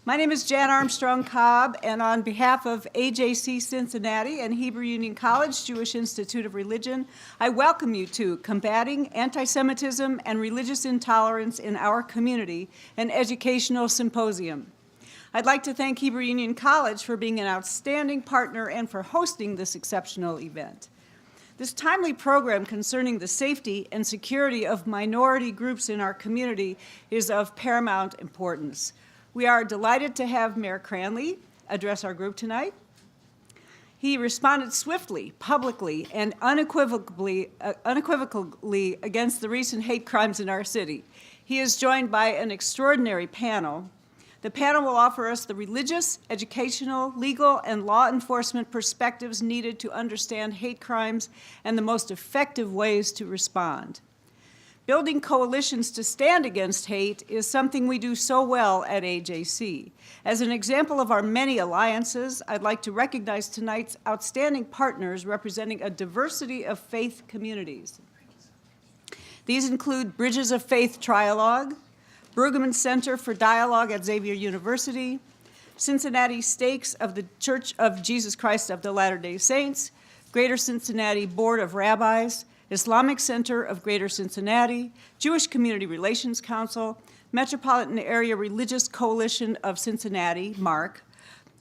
My name is Jan Armstrong Cobb, and on behalf of AJC Cincinnati and Hebrew Union College Jewish Institute of Religion, I welcome you to Combating Anti-Semitism and Religious Intolerance in Our Community, an educational symposium. I'd like to thank Hebrew Union College for being an outstanding partner and for hosting this exceptional event. This timely program concerning the safety and security of minority groups in our community is of paramount importance. We are delighted to have Mayor Cranley address our group tonight. He responded swiftly, publicly, and unequivocally against the recent hate crimes in our city. He is joined by an extraordinary panel. The panel will offer us the religious, educational, legal, and law enforcement perspectives needed to understand hate crimes and the most effective ways to respond. Building coalitions to stand against hate is something we do so well at AJC. As an example of our many alliances, I'd like to recognize tonight's outstanding partners representing a diversity of faith communities. These include Bridges of Faith Trialogue, Brueggemann Center for Dialogue at Xavier University, Cincinnati Stakes of the Church of Jesus Christ of the Latter-day Saints, Greater Cincinnati Board of Rabbis, Islamic Center of Greater Cincinnati, Jewish Community Relations Council, Metropolitan Area Religious Coalition of Cincinnati, MARC,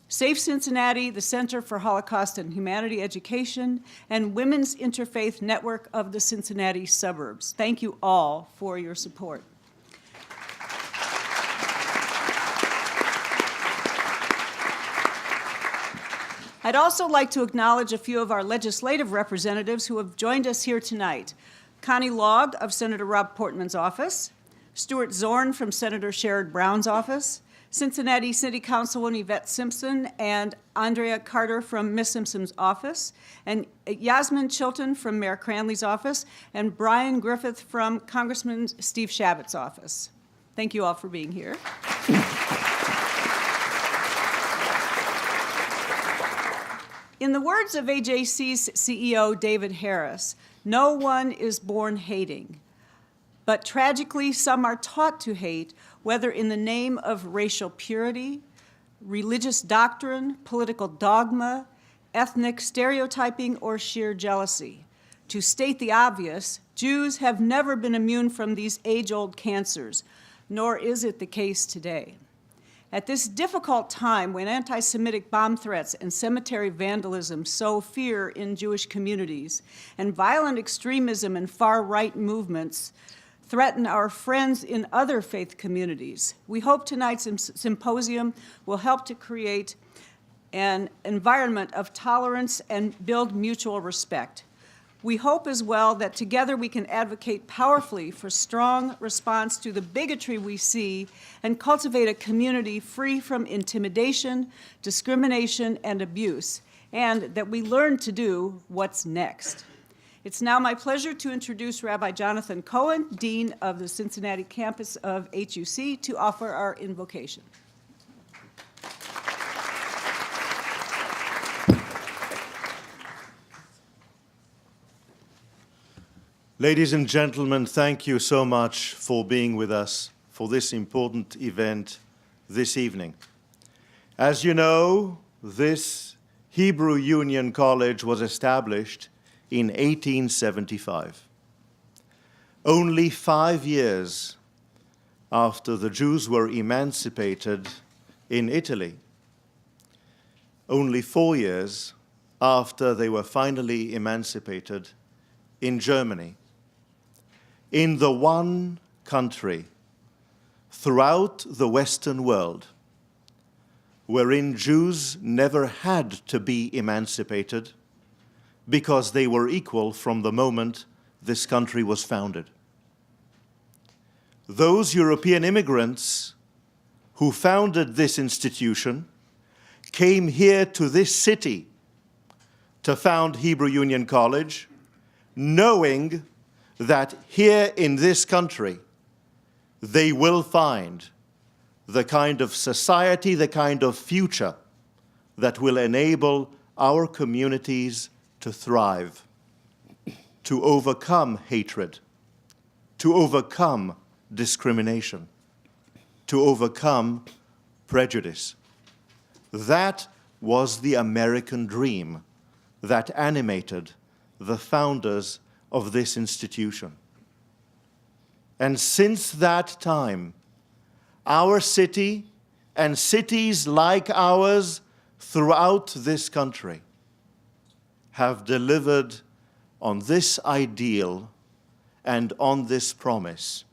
Safe Cincinnati, the Center for Holocaust and Humanity Education, and Women's Interfaith Network of the Cincinnati Suburbs. Thank you all for your support. I'd also like to acknowledge a few of our legislative representatives who have joined us here tonight. Connie Logg of Senator Rob Portman's office, Stuart Zorn from Senator Sherrod Brown's office, Cincinnati City Councilwoman Yvette Simpson and Andrea Carter from Ms. Simpson's office, and Yasmin Chilton from Mayor Cranley's office, and Brian Griffith from Congressman Steve Shabitt's office. Thank you all for being here. In the words of AJC's CEO, David Harris, no one is born hating, but tragically some are taught to hate, whether in the name of racial purity, religious doctrine, political dogma, ethnic stereotyping, or sheer jealousy. To state the obvious, Jews have never been immune from these age-old cancers, nor is it the case today. At this difficult time when anti-Semitic bomb threats and cemetery vandalism sow fear in Jewish communities, and violent extremism and far-right movements threaten our friends in other faith communities, we hope tonight's symposium will help to create an environment of tolerance and build mutual respect. We hope as well that together we can advocate powerfully for strong response to the bigotry we see and cultivate a community free from intimidation, discrimination, and abuse, and that we learn to do what's next. It's now my pleasure to introduce Rabbi Jonathan Cohen, Dean of the Cincinnati campus of HUC, to offer our invocation. Ladies and gentlemen, thank you so much for being with us for this important event this evening. As you know, this Hebrew Union College was established in 1875. Only 5 years after the Jews were emancipated in Italy. Only 4 years after they were finally emancipated in Germany. In the one country throughout the Western world wherein Jews never had to be emancipated because they were equal from the moment this country was founded. Those European immigrants who founded this institution came here to this city to found Hebrew Union College, knowing that here in this country, they will find the kind of society, the kind of future that will enable our communities to thrive, to overcome hatred, to overcome discrimination, to overcome prejudice. That was the American dream that animated the founders of this institution. And since that time, our city and cities like ours throughout this country have delivered on this ideal and on this promise,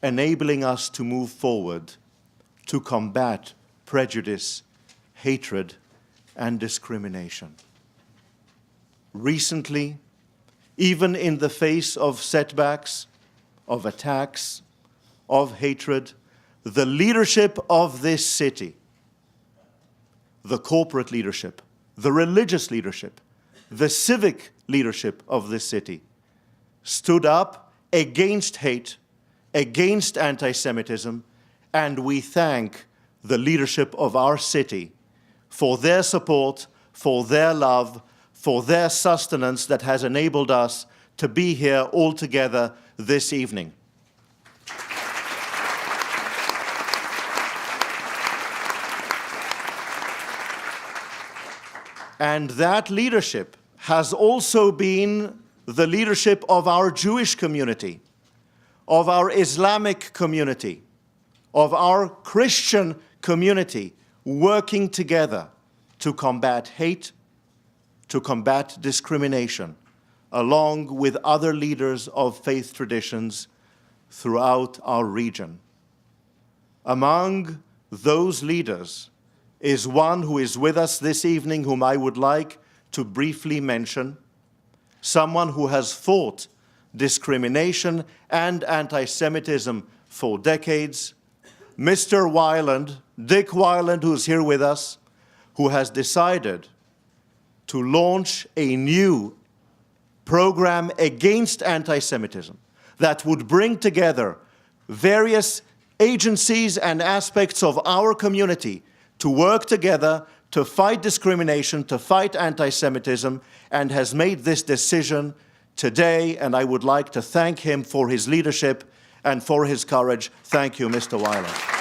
enabling us to move forward to combat prejudice, hatred, and discrimination. Recently, even in the face of setbacks, of attacks, of hatred, the leadership of this city, the corporate leadership, the religious leadership, the civic leadership of this city stood up against hate, against anti-Semitism, and we thank the leadership of our city for their support, for their love, for their sustenance that has enabled us to be here all together this evening. And that leadership has also been the leadership of our Jewish community, of our Islamic community, of our Christian community, working together to combat hate, to combat discrimination, along with other leaders of faith traditions throughout our region. Among those leaders is one who is with us this evening, whom I would like to briefly mention, someone who has fought discrimination and anti-Semitism for decades, Mr. Weiland, Dick Weiland, who's here with us, who has decided to launch a new program against anti-Semitism that would bring together various agencies and aspects of our community to work together to fight discrimination, to fight anti-Semitism, and has made this decision today, and I would like to thank him for his leadership and for his courage. Thank you, Mr. Weiland.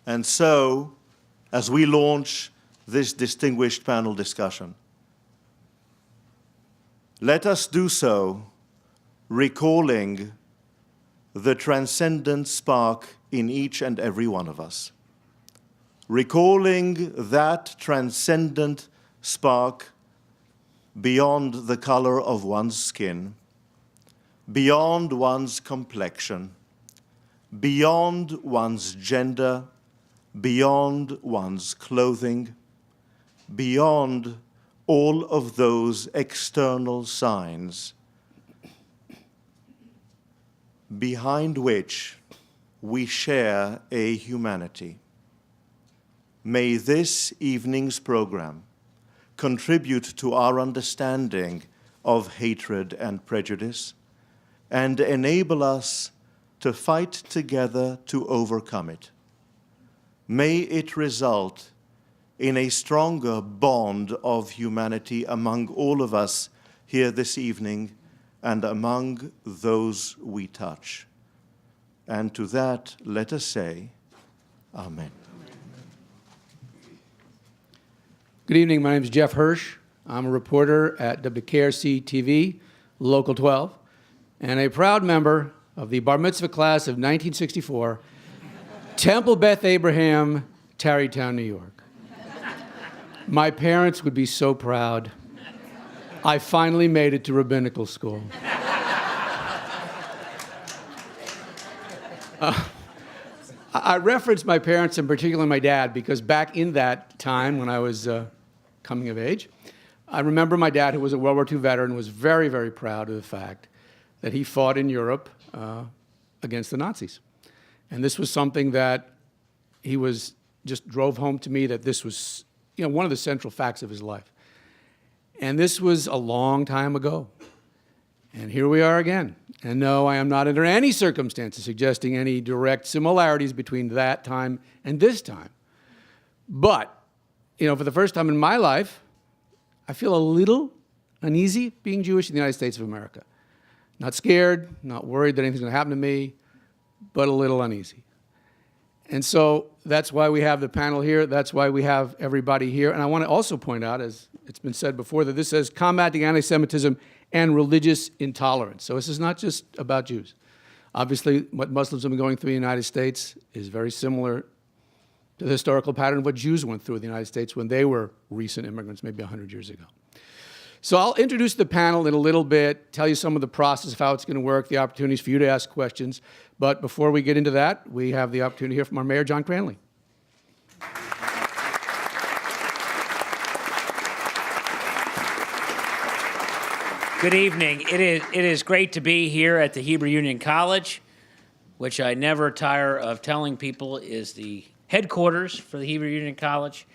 And so, as we launch this distinguished panel discussion, let us do so recalling the transcendent spark in each and every one of us. Recalling that transcendent spark beyond the color of one's skin, beyond one's complexion, beyond one's gender, beyond one's clothing, beyond all of those external signs behind which we share a humanity. May this evening's program contribute to our understanding of hatred and prejudice and enable us to fight together to overcome it. May it result in a stronger bond of humanity among all of us here this evening and among those we touch. And to that, let us say, Amen. Good evening. My name is Jeff Hirsch. I'm a reporter at WKRC TV, Local 12, and a proud member of the Bar Mitzvah class of 1964, Temple Beth Abraham, Tarrytown, New York. My parents would be so proud. I finally made it to rabbinical school. I reference my parents, and particularly my dad, because back in that time when I was coming of age, I remember my dad, who was a World War II veteran, was very, very proud of the fact that he fought in Europe against the Nazis. And this was something that he just drove home to me, that this was, one of the central facts of his life. And this was a long time ago. And here we are again. And no, I am not under any circumstances suggesting any direct similarities between that time and this time. But, for the first time in my life, I feel a little uneasy being Jewish in the United States of America. Not scared, not worried that anything's going to happen to me, but a little uneasy. And so that's why we have the panel here. That's why we have everybody here. And I want to also point out, as it's been said before, that this says combating anti-Semitism and religious intolerance. So this is not just about Jews. Obviously, what Muslims have been going through in the United States is very similar to the historical pattern of what Jews went through in the United States when they were recent immigrants, maybe 100 years ago. So I'll introduce the panel in a little bit, tell you some of the process of how it's going to work, the opportunities for you to ask questions. But before we get into that, we have the opportunity to hear from our Mayor, John Cranley. Good evening. It is great to be here at the Hebrew Union College, which I never tire of telling people is the headquarters for the Hebrew Union College,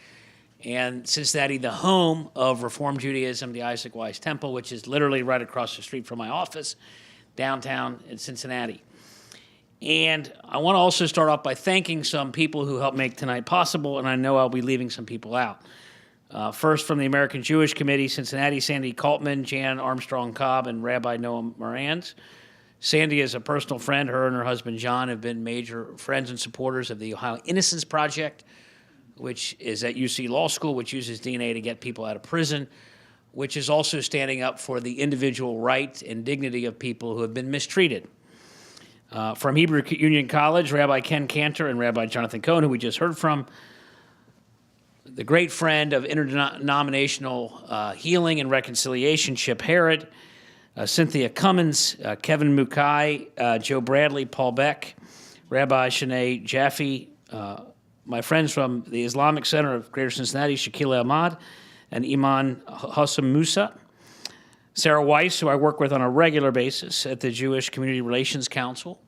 and Cincinnati, the home of Reform Judaism, the Isaac Wise Temple, which is literally right across the street from my office, downtown in Cincinnati. And I want to also start off by thanking some people who helped make tonight possible, and I know I'll be leaving some people out. First, from the American Jewish Committee, Cincinnati, Sandy Kaltman, Jan Armstrong-Cobb, and Rabbi Noam Morans. Sandy is a personal friend. Her and her husband, John, have been major friends and supporters of the Ohio Innocence Project, which is at UC Law School, which uses DNA to get people out of prison, which is also standing up for the individual right and dignity of people who have been mistreated. From Hebrew Union College, Rabbi Ken Cantor and Rabbi Jonathan Cohen, who we just heard from, the great friend of interdenominational healing and reconciliation, Chip Herod, Cynthia Cummins, Kevin Mukai, Joe Bradley, Paul Beck, Rabbi Shanae Jaffe, my friends from the Islamic Center of Greater Cincinnati, Shakil Ahmad, and Iman Hassam Musa, Sarah Weiss, who I work with on a regular basis at the Jewish Community Relations Council,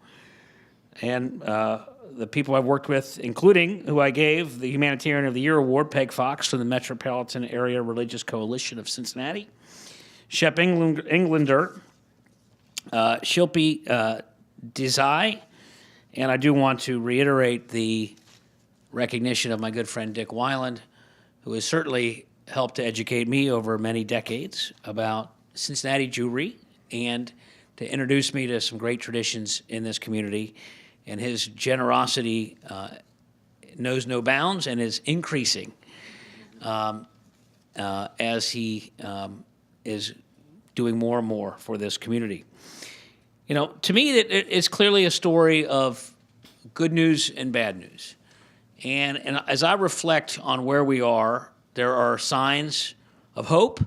and the people I've worked with, including who I gave the Humanitarian of the Year Award, Peg Fox from the Metropolitan Area Religious Coalition of Cincinnati, Shep Englander, Shilpi Desai, and I do want to reiterate the recognition of my good friend Dick Weiland, who has certainly helped to educate me over many decades about Cincinnati Jewry and to introduce me to some great traditions in this community. And his generosity knows no bounds and is increasing as he is doing more and more for this community. You know, to me, it's clearly a story of good news and bad news. And as I reflect on where we are, there are signs of hope,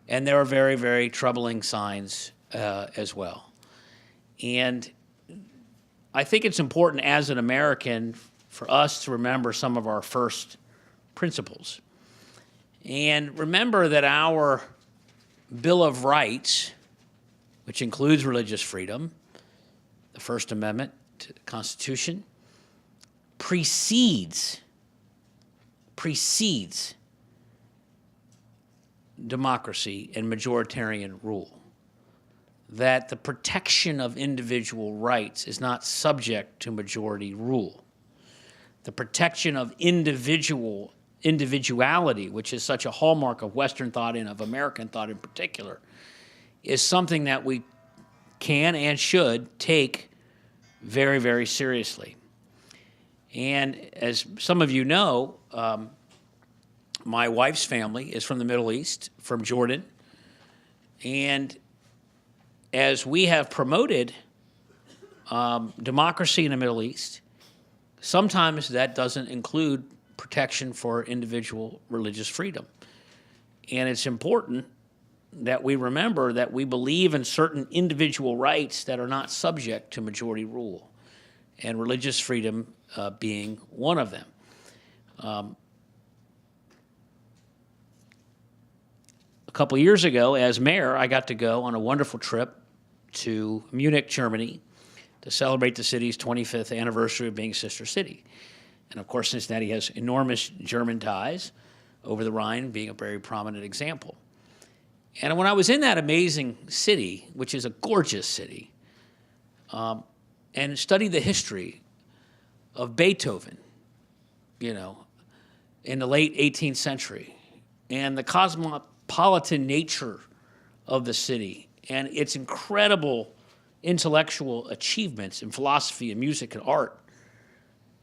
and there are very, very troubling signs as well. And I think it's important as an American for us to remember some of our first principles. And remember that our Bill of Rights, which includes religious freedom, the First Amendment to the Constitution, precedes democracy and majoritarian rule. That the protection of individual rights is not subject to majority rule. The protection of individuality, which is such a hallmark of Western thought and of American thought in particular, is something that we can and should take very, very seriously. And as some of you know, my wife's family is from the Middle East, from Jordan. And as we have promoted democracy in the Middle East, sometimes that doesn't include protection for individual religious freedom. And it's important that we remember that we believe in certain individual rights that are not subject to majority rule, and religious freedom being one of them. A couple years ago, as mayor, I got to go on a wonderful trip to Munich, Germany, to celebrate the city's 25th anniversary of being a sister city. And of course, Cincinnati has enormous German ties, over the Rhine being a very prominent example. And when I was in that amazing city, which is a gorgeous city, and studied the history of Beethoven, you know, in the late 18th century, and the cosmopolitan nature of the city, and its incredible intellectual achievements in philosophy and music and art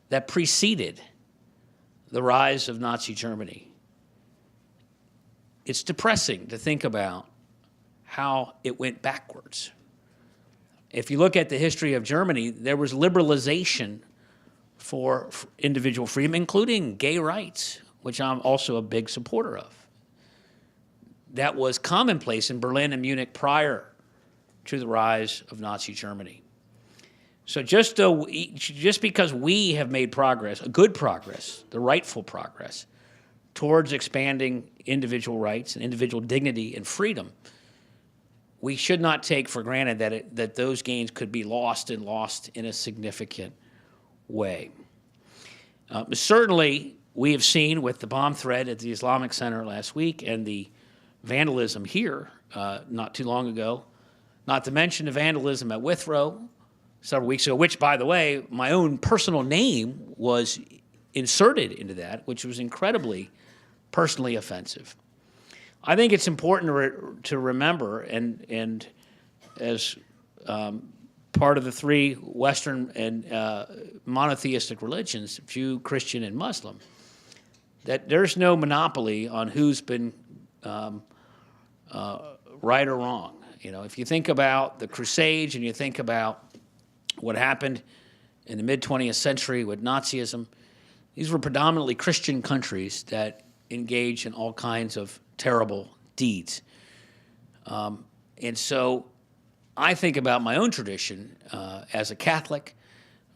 that preceded the rise of Nazi Germany. It's depressing to think about how it went backwards. If you look at the history of Germany, there was liberalization for individual freedom, including gay rights, which I'm also a big supporter of. That was commonplace in Berlin and Munich prior to the rise of Nazi Germany. So just because we have made progress, good progress, the rightful progress, towards expanding individual rights and individual dignity and freedom, we should not take for granted that those gains could be lost in a significant way. Certainly, we have seen with the bomb threat at the Islamic Center last week and the vandalism here not too long ago, not to mention the vandalism at Withrow several weeks ago, which, by the way, my own personal name was inserted into that, which was incredibly personally offensive. I think it's important to remember, and as part of the three Western and monotheistic religions, Jew, Christian, and Muslim, that there's no monopoly on who's been right or wrong. You know, if you think about the Crusades and you think about what happened in the mid-20th century with Nazism, these were predominantly Christian countries that engaged in all kinds of terrible deeds. And so I think about my own tradition as a Catholic,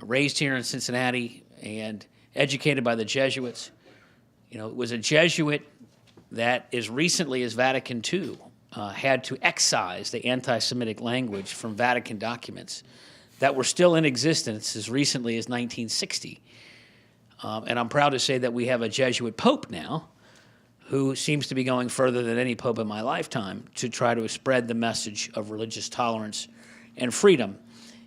raised here in Cincinnati and educated by the Jesuits. You know, it was a Jesuit that as recently as Vatican II had to excise the anti-Semitic language from Vatican documents that were still in existence as recently as 1960. And I'm proud to say that we have a Jesuit Pope now who seems to be going further than any pope in my lifetime to try to spread the message of religious tolerance and freedom.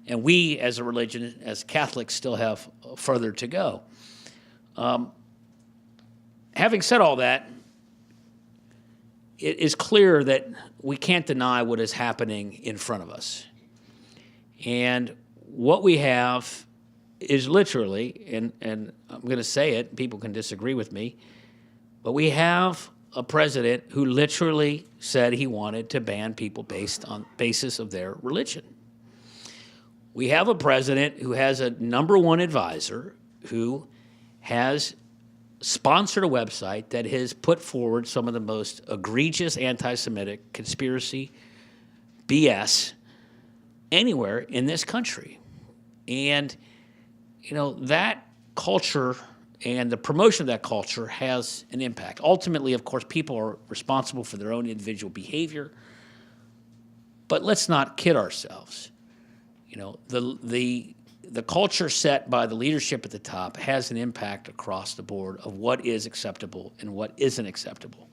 And we, as a religion, as Catholics, still have further to go. Having said all that, it is clear that we can't deny what is happening in front of us. And what we have is literally, and I'm going to say it, people can disagree with me, but we have a president who literally said he wanted to ban people based on basis of their religion. We have a president who has a #1 advisor who has sponsored a website that has put forward some of the most egregious anti-Semitic conspiracy BS anywhere in this country. And, you know, that culture and the promotion of that culture has an impact. Ultimately, of course, people are responsible for their own individual behavior. But let's not kid ourselves. You know, the culture set by the leadership at the top has an impact across the board of what is acceptable and what isn't acceptable.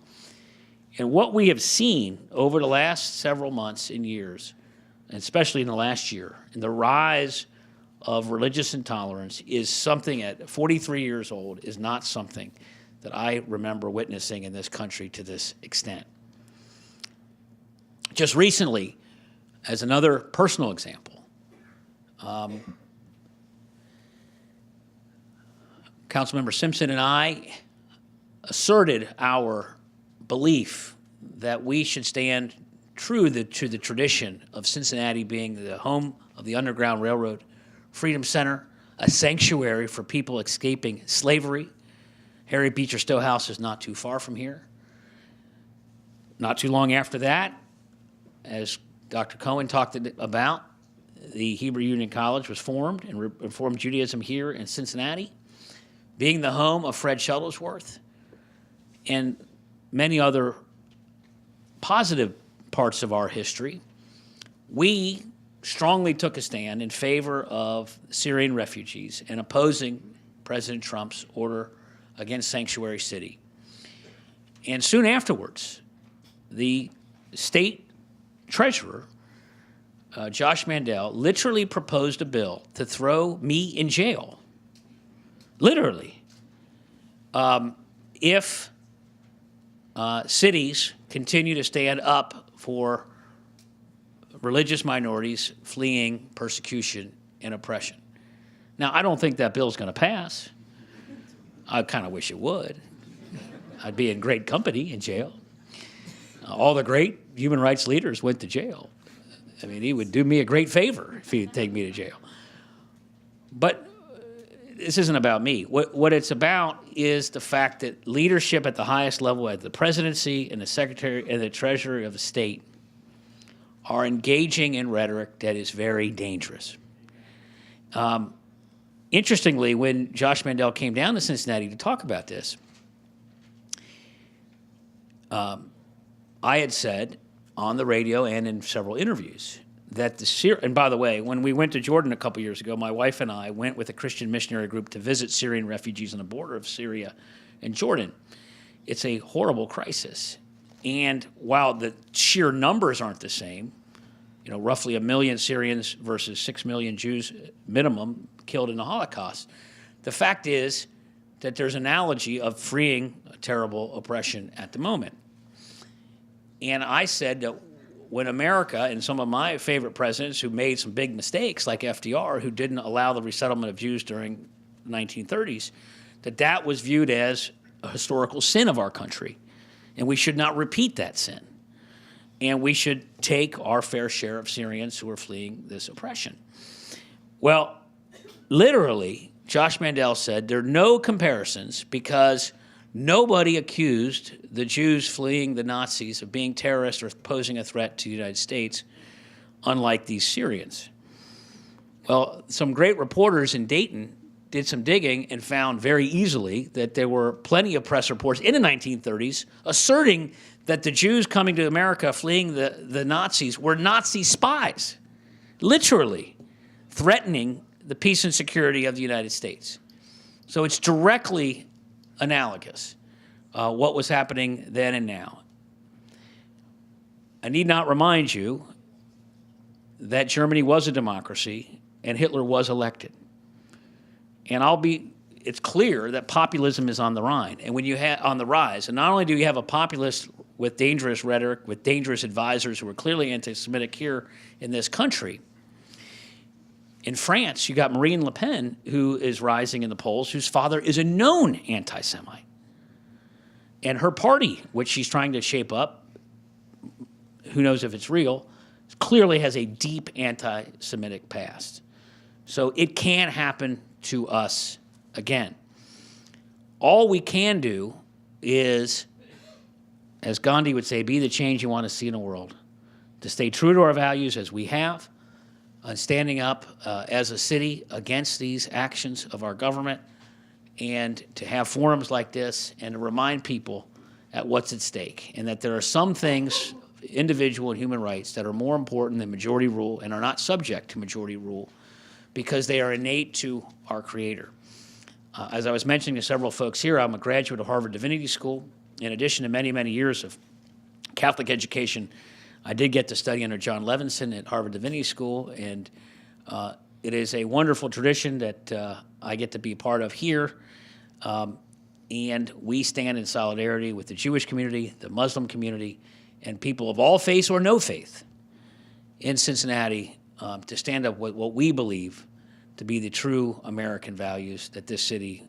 And what we have seen over the last several months and years, and especially in the last year, in the rise of religious intolerance is something at 43 years old is not something that I remember witnessing in this country to this extent. Just recently, as another personal example, Councilmember Simpson and I asserted our belief that we should stand true to the tradition of Cincinnati being the home of the Underground Railroad Freedom Center, a sanctuary for people escaping slavery. Harriet Beecher Stowehouse is not too far from here. Not too long after that, as Dr. Cohen talked about, the Hebrew Union College was formed and Reformed Judaism here in Cincinnati, being the home of Fred Shuttlesworth and many other positive parts of our history. We strongly took a stand in favor of Syrian refugees and opposing President Trump's order against Sanctuary City. And soon afterwards, the state treasurer, Josh Mandel, literally proposed a bill to throw me in jail, literally, if cities continue to stand up for religious minorities fleeing persecution and oppression. Now, I don't think that bill's going to pass. I kind of wish it would. I'd be in great company in jail. All the great human rights leaders went to jail. I mean, he would do me a great favor if he'd take me to jail. But this isn't about me. What it's about is the fact that leadership at the highest level, at the presidency and the secretary and the treasury of the state, are engaging in rhetoric that is very dangerous. Interestingly, when Josh Mandel came down to Cincinnati to talk about this, I had said on the radio and in several interviews that and by the way, when we went to Jordan a couple years ago, my wife and I went with a Christian missionary group to visit Syrian refugees on the border of Syria and Jordan. It's a horrible crisis. And while the sheer numbers aren't the same, roughly 1 million Syrians versus 6 million Jews minimum killed in the Holocaust, the fact is that there's an analogy of freeing a terrible oppression at the moment. And I said that when America and some of my favorite presidents who made some big mistakes, like FDR, who didn't allow the resettlement of Jews during the 1930s, that was viewed as a historical sin of our country. And we should not repeat that sin. And we should take our fair share of Syrians who are fleeing this oppression. Well, literally, Josh Mandel said there are no comparisons because nobody accused the Jews fleeing the Nazis of being terrorists or posing a threat to the United States, unlike these Syrians. Well, some great reporters in Dayton did some digging and found very easily that there were plenty of press reports in the 1930s asserting that the Jews coming to America fleeing the Nazis were Nazi spies, literally threatening the peace and security of the United States. So it's directly analogous, what was happening then and now. I need not remind you that Germany was a democracy and Hitler was elected. And it's clear that populism is on the rise. And when you on the rise, and not only do you have a populist with dangerous rhetoric, with dangerous advisors who are clearly anti-Semitic here in this country, in France, you got Marine Le Pen, who is rising in the polls, whose father is a known anti-Semite. And her party, which she's trying to shape up, who knows if it's real, clearly has a deep anti-Semitic past. So it can happen to us again. All we can do is, as Gandhi would say, be the change you want to see in the world, to stay true to our values as we have, standing up as a city against these actions of our government, and to have forums like this and to remind people at what's at stake, and that there are some things, individual and human rights, that are more important than majority rule and are not subject to majority rule because they are innate to our Creator. As I was mentioning to several folks here, I'm a graduate of Harvard Divinity School. In addition to many, many years of Catholic education, I did get to study under John Levinson at Harvard Divinity School, and it is a wonderful tradition that I get to be a part of here. And we stand in solidarity with the Jewish community, the Muslim community, and people of all faiths or no faith in Cincinnati to stand up with what we believe to be the true American values that this city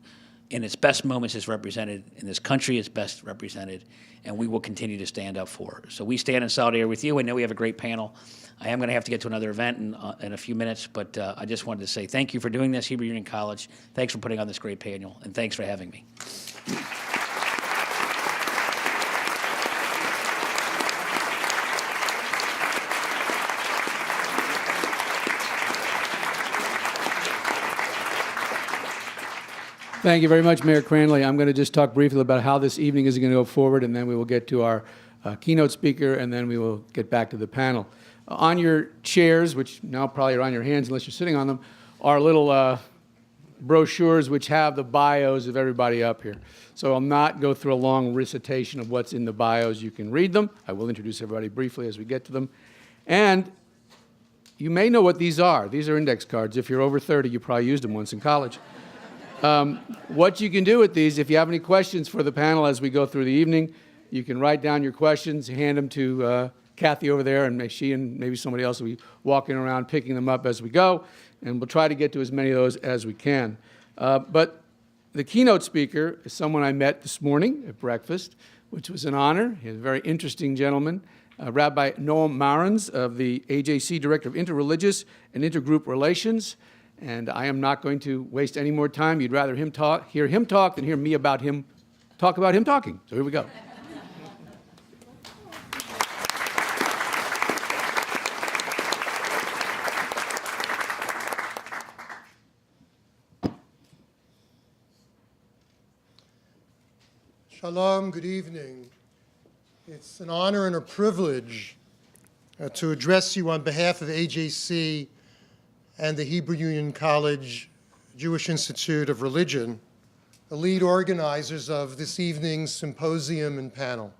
in its best moments is represented, in this country is best represented, and we will continue to stand up for. So we stand in solidarity with you. I know we have a great panel. I am going to have to get to another event in a few minutes, but I just wanted to say thank you for doing this, Hebrew Union College. Thanks for putting on this great panel, and thanks for having me. Thank you very much, Mayor Cranley. I'm going to just talk briefly about how this evening is going to go forward, and then we will get to our keynote speaker, and then we will get back to the panel. On your chairs, which now probably are on your hands unless you're sitting on them, are little brochures which have the bios of everybody up here. So I'll not go through a long recitation of what's in the bios. You can read them. I will introduce everybody briefly as we get to them. And you may know what these are. These are index cards. If you're over 30, you probably used them once in college. What you can do with these, if you have any questions for the panel as we go through the evening, you can write down your questions, hand them to Kathy over there, and she and maybe somebody else will be walking around picking them up as we go, and we'll try to get to as many of those as we can. But the keynote speaker is someone I met this morning at breakfast, which was an honor. He's a very interesting gentleman, Rabbi Noam Marans of the AJC, Director of Interreligious and Intergroup Relations. And I am not going to waste any more time. You'd rather hear him talk than hear me talk about him talking. So here we go. Shalom, good evening. It's an honor and a privilege to address you on behalf of AJC and the Hebrew Union College Jewish Institute of Religion, the lead organizers of this evening's symposium and panel.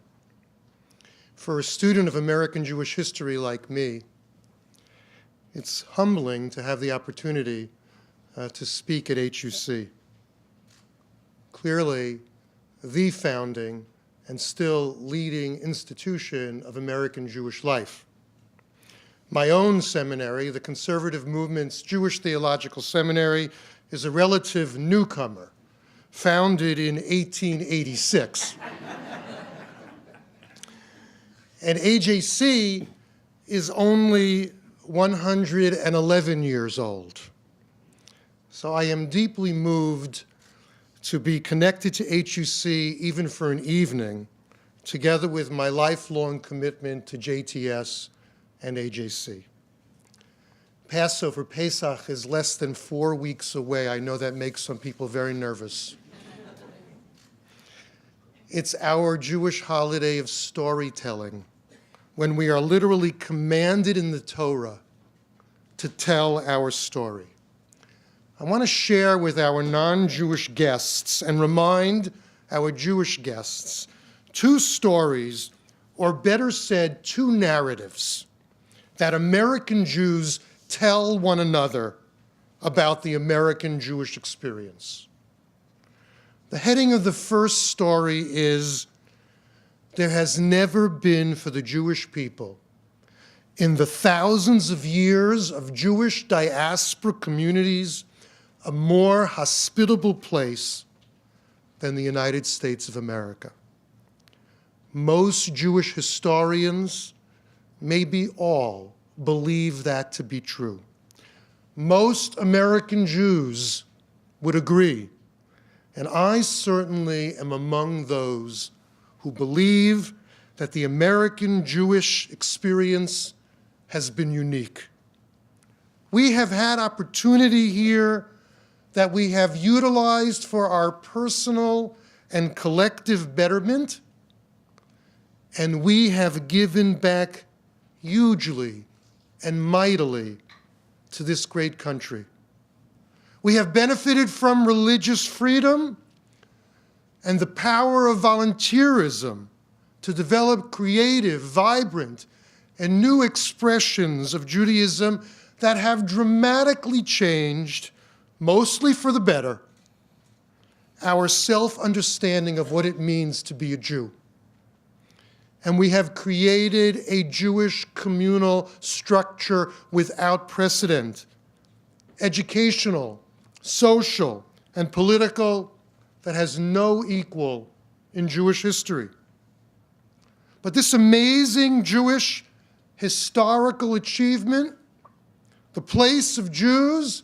For a student of American Jewish history like me, it's humbling to have the opportunity to speak at HUC. Clearly, the founding and still leading institution of American Jewish life. My own seminary, the Conservative Movement's Jewish Theological Seminary, is a relative newcomer, founded in 1886. And AJC is only 111 years old. So I am deeply moved to be connected to HUC even for an evening, together with my lifelong commitment to JTS and AJC. Passover, Pesach, is less than 4 weeks away. I know that makes some people very nervous. It's our Jewish holiday of storytelling, when we are literally commanded in the Torah to tell our story. I want to share with our non-Jewish guests and remind our Jewish guests 2 stories, or better said, 2 narratives that American Jews tell one another about the American Jewish experience. The heading of the first story is, "There has never been for the Jewish people, in the thousands of years of Jewish diaspora communities, a more hospitable place than the United States of America." Most Jewish historians, maybe all, believe that to be true. Most American Jews would agree, and I certainly am among those who believe that the American Jewish experience has been unique. We have had opportunity here that we have utilized for our personal and collective betterment, and we have given back hugely and mightily to this great country. We have benefited from religious freedom and the power of volunteerism to develop creative, vibrant, and new expressions of Judaism that have dramatically changed, mostly for the better, our self-understanding of what it means to be a Jew. And we have created a Jewish communal structure without precedent, educational, social, and political, that has no equal in Jewish history. But this amazing Jewish historical achievement, the place of Jews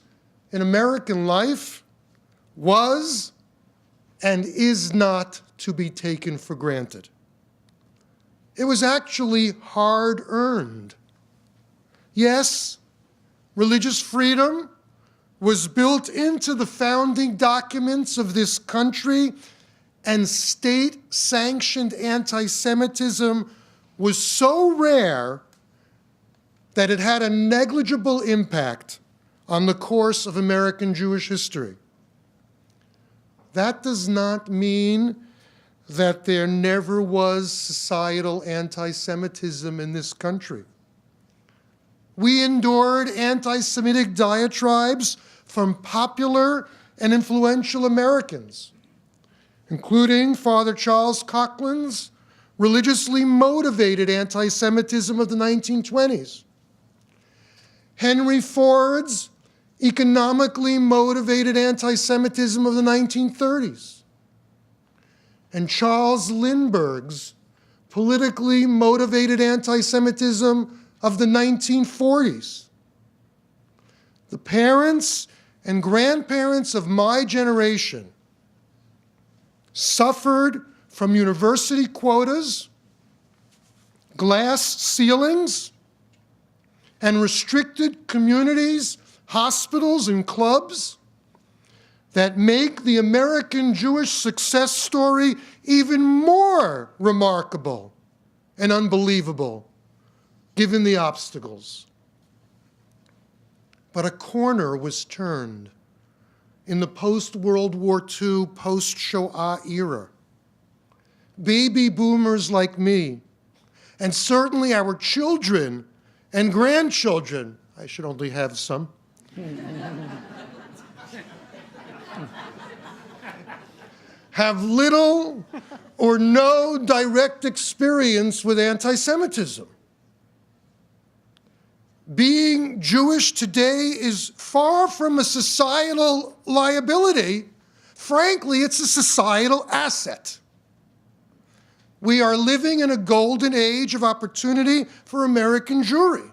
in American life, was and is not to be taken for granted. It was actually hard-earned. Yes, religious freedom was built into the founding documents of this country, and state-sanctioned anti-Semitism was so rare that it had a negligible impact on the course of American Jewish history. That does not mean that there never was societal anti-Semitism in this country. We endured anti-Semitic diatribes from popular and influential Americans, including Father Charles Coughlin's religiously motivated anti-Semitism of the 1920s. Henry Ford's economically motivated anti-Semitism of the 1930s. And Charles Lindbergh's politically motivated anti-Semitism of the 1940s. The parents and grandparents of my generation suffered from university quotas, glass ceilings, and restricted communities, hospitals, and clubs that make the American Jewish success story even more remarkable and unbelievable, given the obstacles. But a corner was turned in the post-World War II, post-Shoah era. Baby boomers like me, and certainly our children and grandchildren, I should only have some, have little or no direct experience with anti-Semitism. Being Jewish today is far from a societal liability. Frankly, it's a societal asset. We are living in a golden age of opportunity for American Jewry.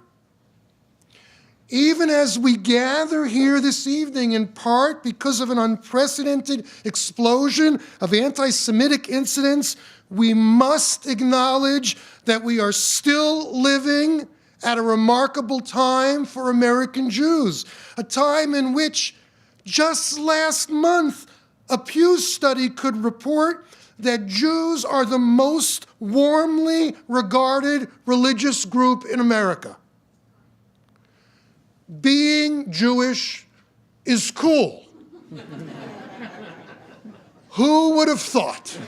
Even as we gather here this evening, in part because of an unprecedented explosion of anti-Semitic incidents, we must acknowledge that we are still living at a remarkable time for American Jews, a time in which just last month a Pew study could report that Jews are the most warmly regarded religious group in America. Being Jewish is cool. Who would have thought?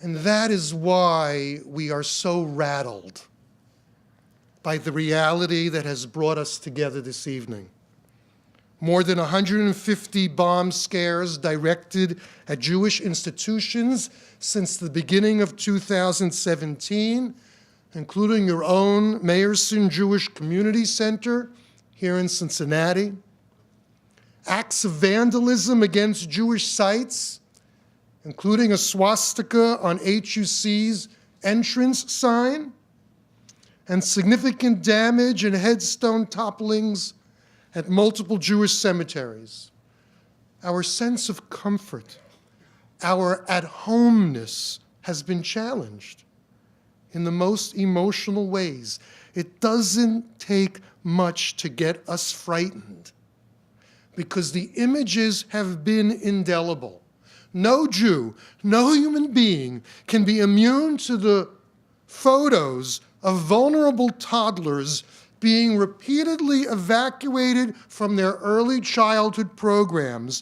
And that is why we are so rattled by the reality that has brought us together this evening. More than 150 bomb scares directed at Jewish institutions since the beginning of 2017, including your own Meyerson Jewish Community Center here in Cincinnati. Acts of vandalism against Jewish sites, including a swastika on HUC's entrance sign, and significant damage and headstone topplings at multiple Jewish cemeteries. Our sense of comfort, our at-homeness has been challenged in the most emotional ways. It doesn't take much to get us frightened because the images have been indelible. No Jew, no human being can be immune to the photos of vulnerable toddlers being repeatedly evacuated from their early childhood programs,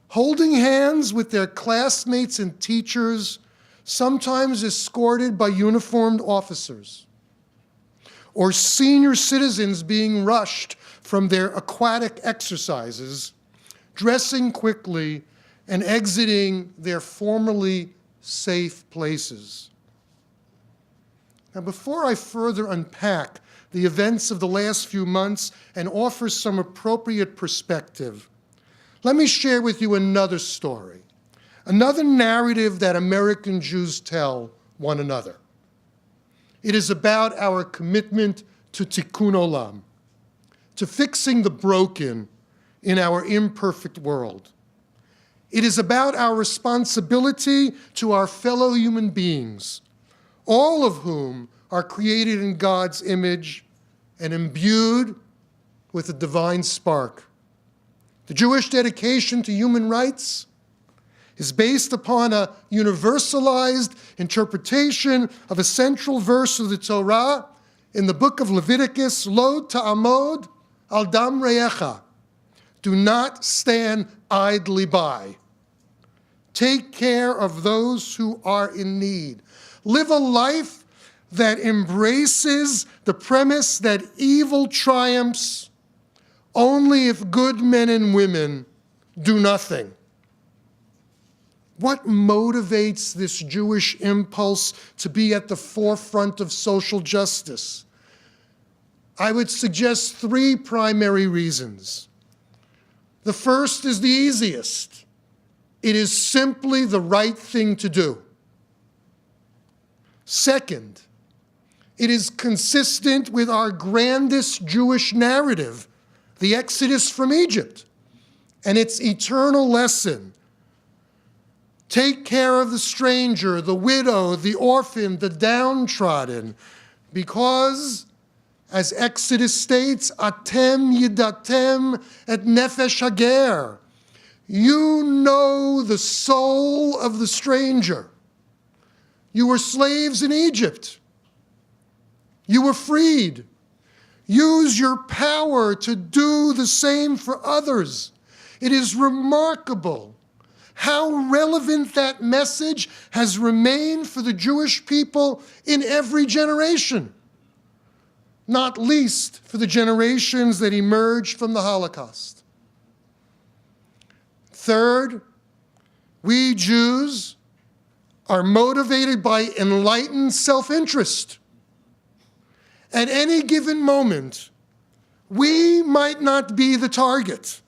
holding hands with their classmates and teachers, sometimes escorted by uniformed officers, or senior citizens being rushed from their aquatic exercises, dressing quickly and exiting their formerly safe places. Now, before I further unpack the events of the last few months and offer some appropriate perspective, let me share with you another story, another narrative that American Jews tell one another. It is about our commitment to tikkun olam, to fixing the broken in our imperfect world. It is about our responsibility to our fellow human beings, all of whom are created in God's image and imbued with a divine spark. The Jewish dedication to human rights is based upon a universalized interpretation of a central verse of the Torah in the book of Leviticus, Lo ta'amod al dam re'echa. Do not stand idly by. Take care of those who are in need. Live a life that embraces the premise that evil triumphs only if good men and women do nothing. What motivates this Jewish impulse to be at the forefront of social justice? I would suggest three primary reasons. The first is the easiest. It is simply the right thing to do. Second, it is consistent with our grandest Jewish narrative, the Exodus from Egypt, and its eternal lesson. Take care of the stranger, the widow, the orphan, the downtrodden, because, as Exodus states, atem yidatem et nefesh hager. You know the soul of the stranger. You were slaves in Egypt. You were freed. Use your power to do the same for others. It is remarkable how relevant that message has remained for the Jewish people in every generation, not least for the generations that emerged from the Holocaust. Third, we Jews are motivated by enlightened self-interest. At any given moment, we might not be the target,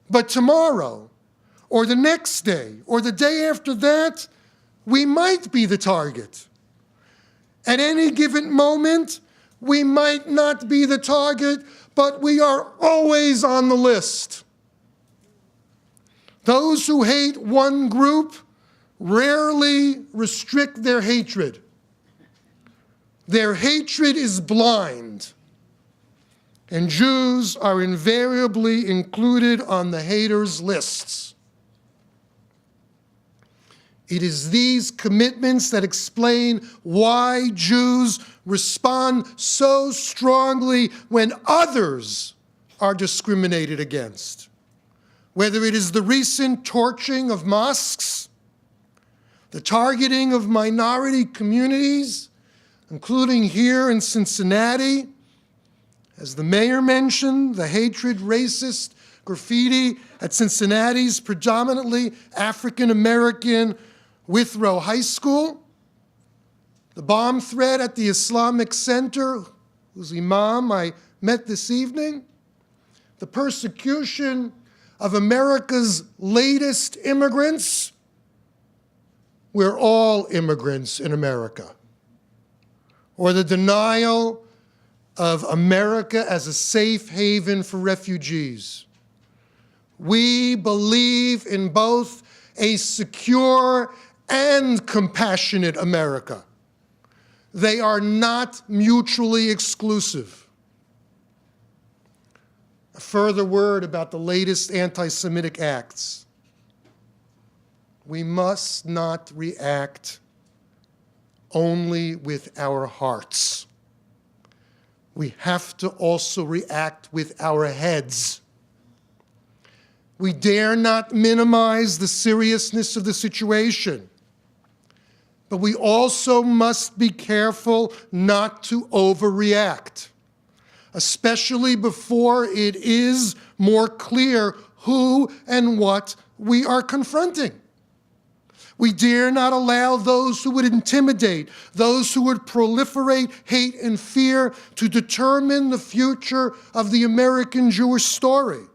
but tomorrow, or the next day, or the day after that, we might be the target. At any given moment, we might not be the target, but we are always on the list. Those who hate one group rarely restrict their hatred. Their hatred is blind, and Jews are invariably included on the haters' lists. It is these commitments that explain why Jews respond so strongly when others are discriminated against. Whether it is the recent torching of mosques, the targeting of minority communities, including here in Cincinnati, as the mayor mentioned, the hatred, racist graffiti at Cincinnati's predominantly African-American Withrow High School, the bomb threat at the Islamic Center, whose imam I met this evening, the persecution of America's latest immigrants. We're all immigrants in America. Or the denial of America as a safe haven for refugees. We believe in both a secure and compassionate America. They are not mutually exclusive. A further word about the latest anti-Semitic acts. We must not react only with our hearts. We have to also react with our heads. We dare not minimize the seriousness of the situation, but we also must be careful not to overreact, especially before it is more clear who and what we are confronting. We dare not allow those who would intimidate, those who would proliferate hate and fear to determine the future of the American Jewish story.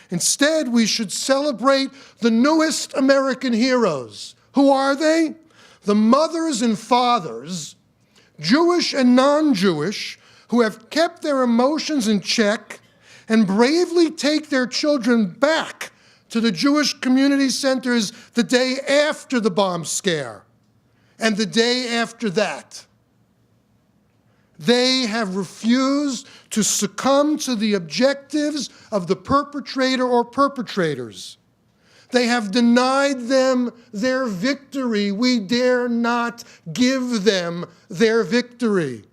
Instead, we should celebrate the newest American heroes. Who are they? The mothers and fathers, Jewish and non-Jewish, who have kept their emotions in check and bravely take their children back to the Jewish community centers the day after the bomb scare and the day after that. They have refused to succumb to the objectives of the perpetrator or perpetrators. They have denied them their victory. We dare not give them their victory.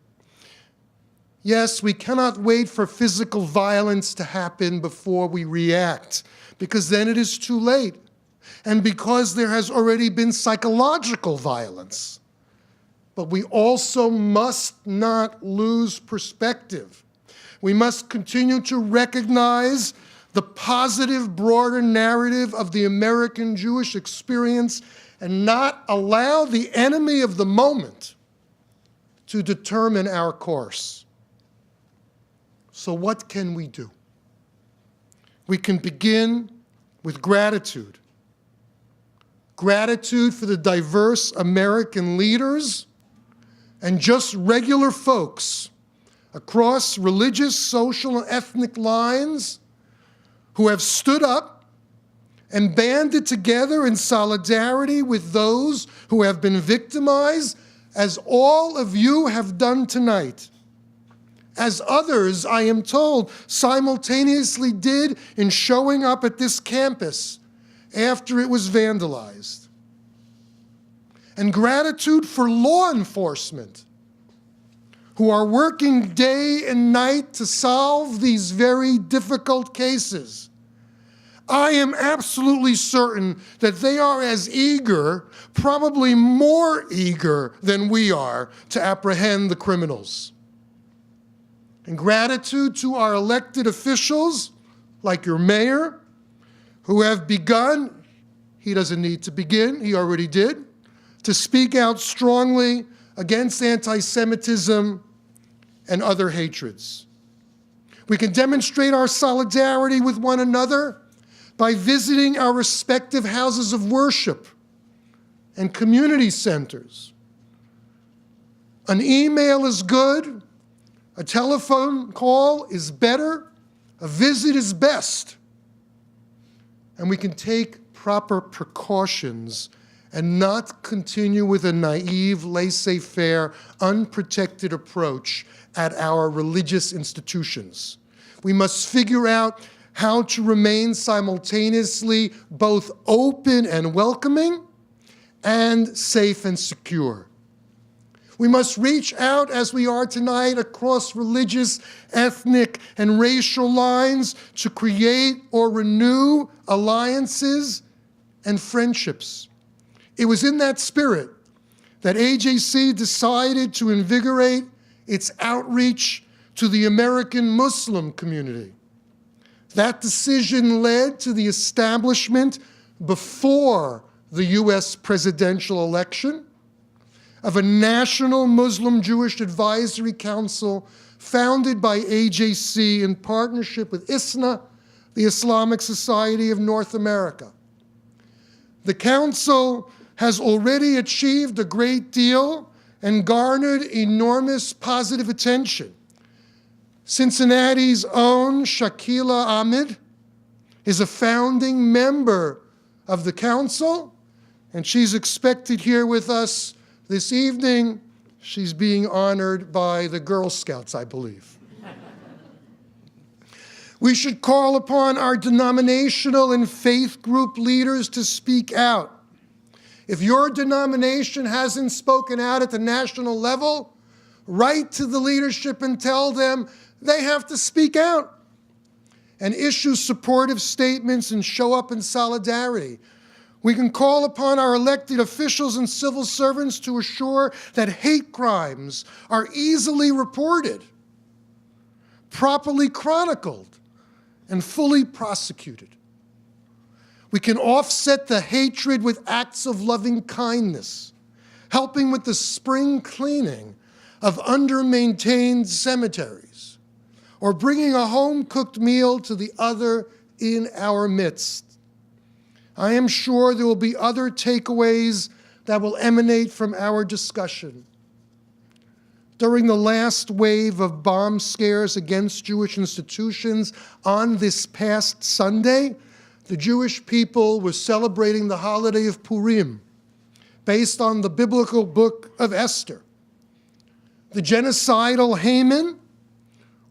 Yes, we cannot wait for physical violence to happen before we react, because then it is too late, and because there has already been psychological violence. But we also must not lose perspective. We must continue to recognize the positive, broader narrative of the American Jewish experience and not allow the enemy of the moment to determine our course. So what can we do? We can begin with gratitude. Gratitude for the diverse American leaders and just regular folks across religious, social, and ethnic lines who have stood up and banded together in solidarity with those who have been victimized, as all of you have done tonight. As others, I am told, simultaneously did in showing up at this campus after it was vandalized. And gratitude for law enforcement, who are working day and night to solve these very difficult cases. I am absolutely certain that they are as eager, probably more eager than we are, to apprehend the criminals. And gratitude to our elected officials, like your mayor, who have begun, he doesn't need to begin, he already did, to speak out strongly against anti-Semitism and other hatreds. We can demonstrate our solidarity with one another by visiting our respective houses of worship and community centers. An email is good, a telephone call is better, a visit is best. And we can take proper precautions and not continue with a naive, laissez-faire, unprotected approach at our religious institutions. We must figure out how to remain simultaneously both open and welcoming and safe and secure. We must reach out, as we are tonight, across religious, ethnic, and racial lines to create or renew alliances and friendships. It was in that spirit that AJC decided to invigorate its outreach to the American Muslim community. That decision led to the establishment, before the U.S. presidential election, of a National Muslim Jewish Advisory Council founded by AJC in partnership with ISNA, the Islamic Society of North America. The council has already achieved a great deal and garnered enormous positive attention. Cincinnati's own Shakila Ahmed is a founding member of the council, and she's expected here with us this evening. She's being honored by the Girl Scouts, I believe. We should call upon our denominational and faith group leaders to speak out. If your denomination hasn't spoken out at the national level, write to the leadership and tell them they have to speak out and issue supportive statements and show up in solidarity. We can call upon our elected officials and civil servants to assure that hate crimes are easily reported, properly chronicled, and fully prosecuted. We can offset the hatred with acts of loving kindness, helping with the spring cleaning of under-maintained cemeteries, or bringing a home-cooked meal to the other in our midst. I am sure there will be other takeaways that will emanate from our discussion. During the last wave of bomb scares against Jewish institutions on this past Sunday, the Jewish people were celebrating the holiday of Purim, based on the biblical book of Esther. The genocidal Haman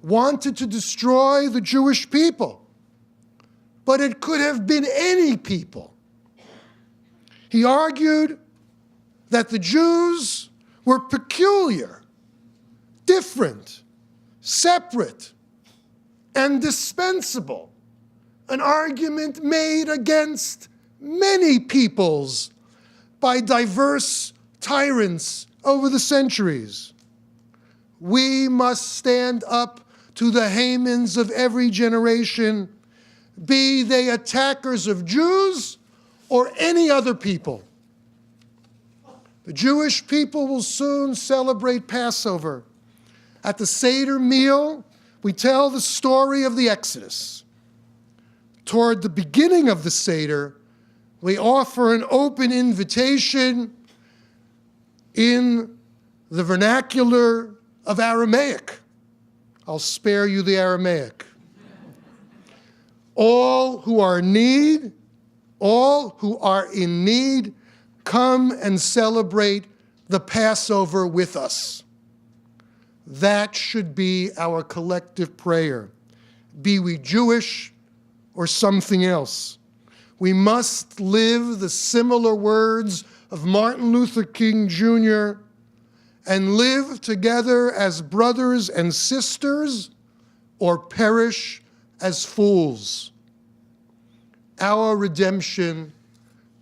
wanted to destroy the Jewish people, but it could have been any people. He argued that the Jews were peculiar, different, separate, and dispensable, an argument made against many peoples by diverse tyrants over the centuries. We must stand up to the Hamans of every generation be they attackers of Jews or any other people. The Jewish people will soon celebrate Passover. At the Seder meal, we tell the story of the Exodus. Toward the beginning of the Seder, we offer an open invitation in the vernacular of Aramaic. I'll spare you the Aramaic. All who are in need, come and celebrate the Passover with us. That should be our collective prayer, be we Jewish or something else. We must live the similar words of Martin Luther King Jr. and live together as brothers and sisters or perish as fools. Our redemption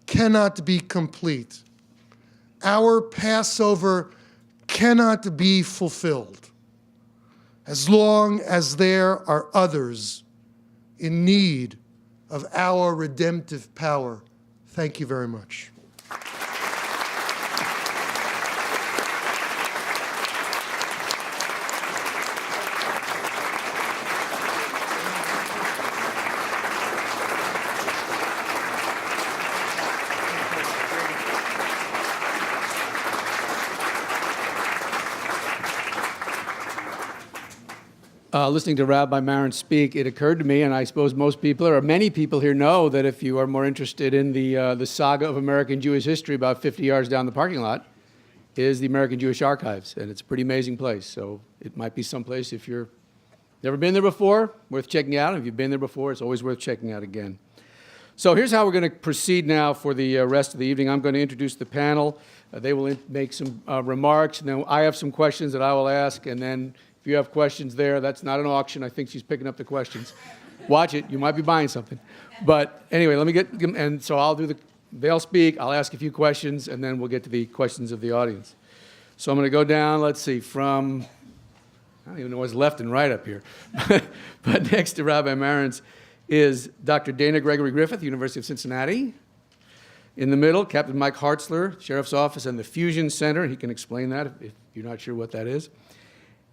cannot be complete. Our Passover cannot be fulfilled as long as there are others in need of our redemptive power. Thank you very much. Listening to Rabbi Marin speak, it occurred to me, and I suppose most people, or many people here know, that if you are more interested in the saga of American Jewish history, about 50 yards down the parking lot is the American Jewish Archives, and it's a pretty amazing place. So it might be someplace, if you've never been there before, worth checking out. If you've been there before, it's always worth checking out again. So here's how we're going to proceed now for the rest of the evening. I'm going to introduce the panel. They will make some remarks, and then I have some questions that I will ask, and then if you have questions there, that's not an auction. I think she's picking up the questions. Watch it. You might be buying something. But anyway, let me get, and so they'll speak, I'll ask a few questions, and then we'll get to the questions of the audience. So I'm going to go down, let's see, I don't even know what's left and right up here. But next to Rabbi Marin's is Dr. Dana Gregory Griffith, University of Cincinnati. In the middle, Captain Mike Hartzler, Sheriff's Office and the Fusion Center. He can explain that if you're not sure what that is.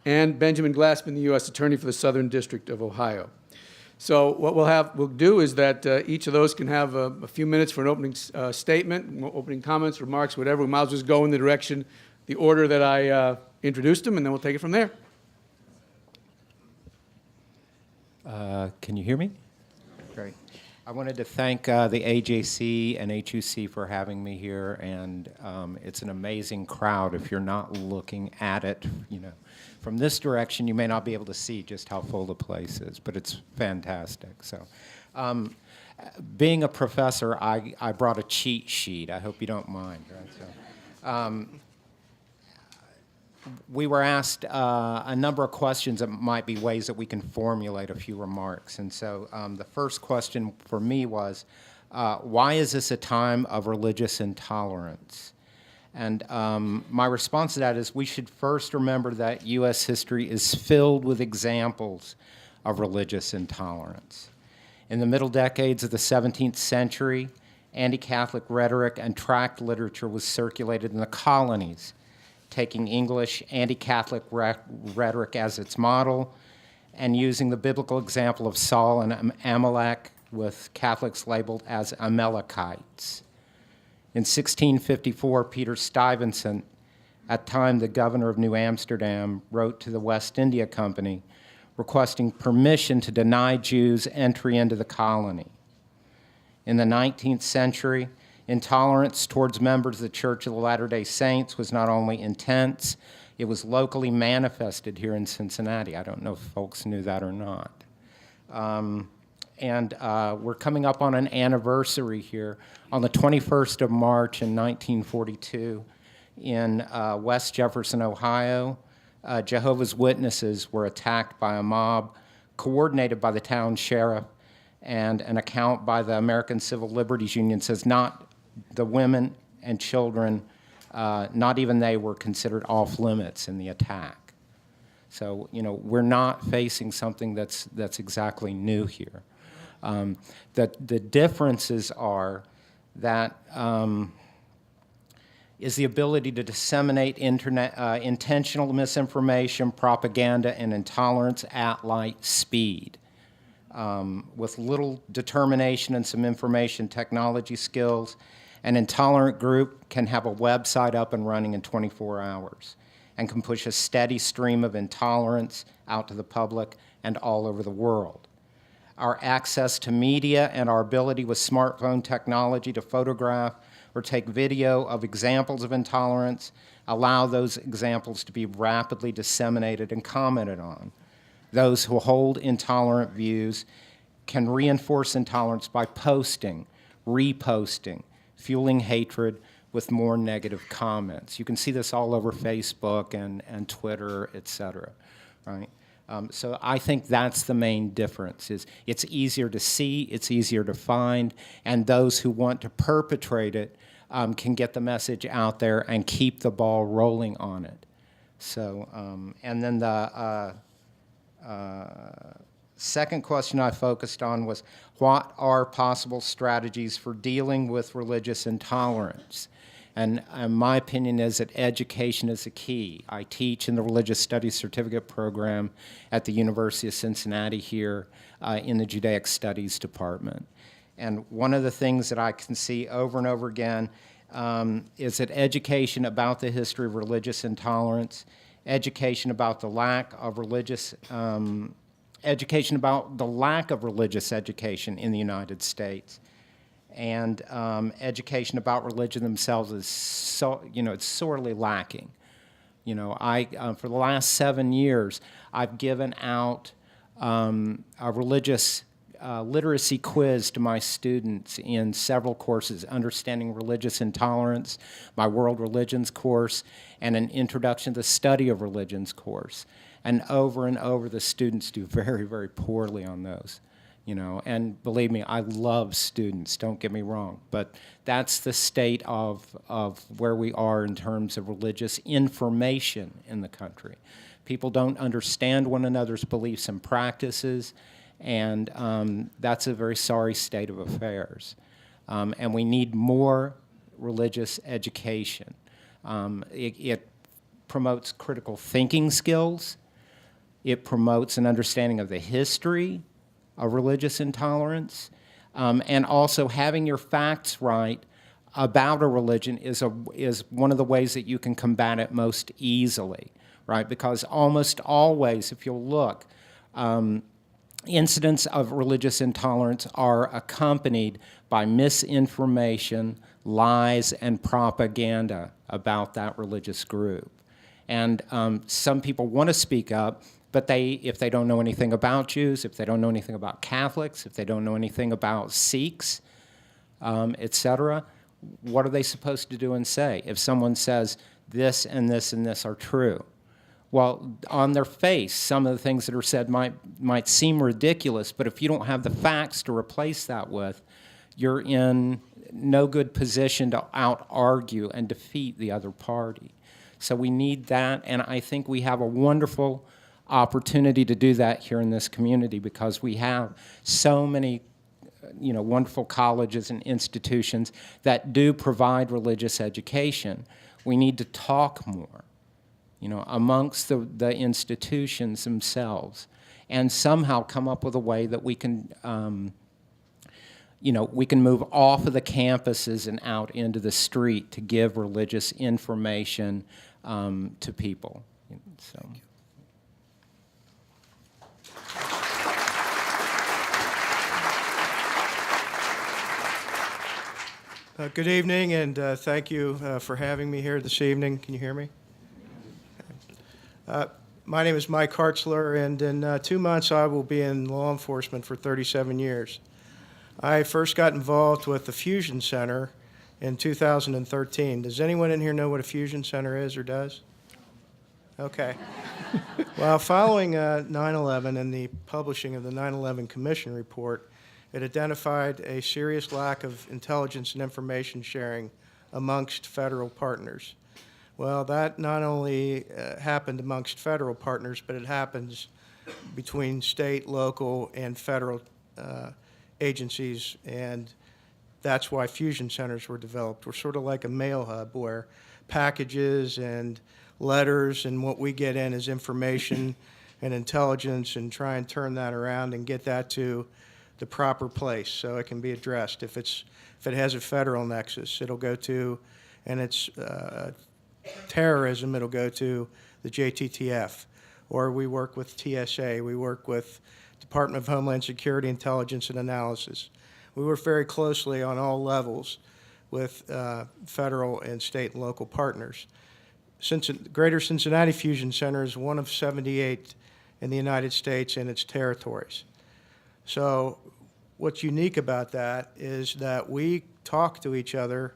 And Benjamin Glassman, the U.S. Attorney for the Southern District of Ohio. So what we'll do is that each of those can have a few minutes for an opening statement, opening comments, remarks, whatever. We might as well just go in the order that I introduced them, and then we'll take it from there. Can you hear me? Great. I wanted to thank the AJC and HUC for having me here, and it's an amazing crowd. If you're not looking at it, from this direction, you may not be able to see just how full the place is, but it's fantastic. So, being a professor, I brought a cheat sheet. I hope you don't mind. Right? So, we were asked a number of questions that might be ways that we can formulate a few remarks. And so the first question for me was, why is this a time of religious intolerance? And my response to that is we should first remember that U.S. history is filled with examples of religious intolerance. In the middle decades of the 17th century, anti-Catholic rhetoric and tract literature was circulated in the colonies, taking English anti-Catholic rhetoric as its model and using the biblical example of Saul and Amalek, with Catholics labeled as Amalekites. In 1654, Peter Stuyvesant, at the time the governor of New Amsterdam, wrote to the West India Company requesting permission to deny Jews entry into the colony. In the 19th century, intolerance towards members of the Church of the Latter-day Saints was not only intense, it was locally manifested here in Cincinnati. I don't know if folks knew that or not. We're coming up on an anniversary here. On the 21st of March in 1942, in West Jefferson, Ohio, Jehovah's Witnesses were attacked by a mob coordinated by the town sheriff, and an account by the American Civil Liberties Union says not the women and children, not even they were considered off limits in the attack. So, we're not facing something that's exactly new here. The differences are that is the ability to disseminate intentional misinformation, propaganda, and intolerance at light speed. With little determination and some information technology skills, an intolerant group can have a website up and running in 24 hours and can push a steady stream of intolerance out to the public and all over the world. Our access to media and our ability with smartphone technology to photograph or take video of examples of intolerance allow those examples to be rapidly disseminated and commented on. Those who hold intolerant views can reinforce intolerance by posting, reposting, fueling hatred with more negative comments. You can see this all over Facebook and Twitter, et cetera, right? So I think that's the main difference, is it's easier to see, it's easier to find, and those who want to perpetrate it can get the message out there and keep the ball rolling on it. So, and then the second question I focused on was, what are possible strategies for dealing with religious intolerance? And my opinion is that education is the key. I teach in the Religious Studies Certificate Program at the University of Cincinnati here in the Judaic Studies Department. And one of the things that I can see over and over again is that education about the history of religious intolerance, education about the lack of religious education about the lack of religious education in the United States, and education about religion themselves is it's sorely lacking. For the last 7 years, I've given out a religious literacy quiz to my students in several courses: Understanding Religious Intolerance, my World Religions course, and an Introduction to the Study of Religions course. And over, the students do very, very poorly on those. And believe me, I love students, don't get me wrong, but that's the state of where we are in terms of religious information in the country. People don't understand one another's beliefs and practices, and that's a very sorry state of affairs. And we need more religious education. It promotes critical thinking skills. It promotes an understanding of the history of religious intolerance, and also having your facts right about a religion is one of the ways that you can combat it most easily, right? Because almost always, if you'll look, incidents of religious intolerance are accompanied by misinformation, lies, and propaganda about that religious group. And some people want to speak up, but if they don't know anything about Jews, if they don't know anything about Catholics, if they don't know anything about Sikhs, et cetera, what are they supposed to do and say? If someone says this and this and this are true, well, on their face, some of the things that are said might seem ridiculous, but if you don't have the facts to replace that with, you're in no good position to out-argue and defeat the other party. So we need that, and I think we have a wonderful opportunity to do that here in this community because we have so many wonderful colleges and institutions that do provide religious education. We need to talk more, amongst the institutions themselves, and somehow come up with a way that we can, we can move off of the campuses and out into the street to give religious information to people. So. Good evening, and thank you for having me here this evening. Can you hear me? My name is Mike Hartzler, and in 2 months I will be in law enforcement for 37 years. I first got involved with the Fusion Center in 2013. Does anyone in here know what a Fusion Center is or does? Okay. Well, following 9/11 and the publishing of the 9/11 Commission report, it identified a serious lack of intelligence and information sharing amongst federal partners. Well, that not only happened amongst federal partners, but it happens between state, local, and federal agencies, and that's why fusion centers were developed. We're sort of like a mail hub where packages and letters and what we get in is information and intelligence, and try and turn that around and get that to the proper place so it can be addressed. If it has a federal nexus, it'll go to, and it's terrorism, it'll go to the JTTF. Or we work with TSA, we work with Department of Homeland Security Intelligence and Analysis. We work very closely on all levels with federal and state and local partners. Greater Cincinnati Fusion Center is one of 78 in the United States and its territories. So what's unique about that is that we talk to each other,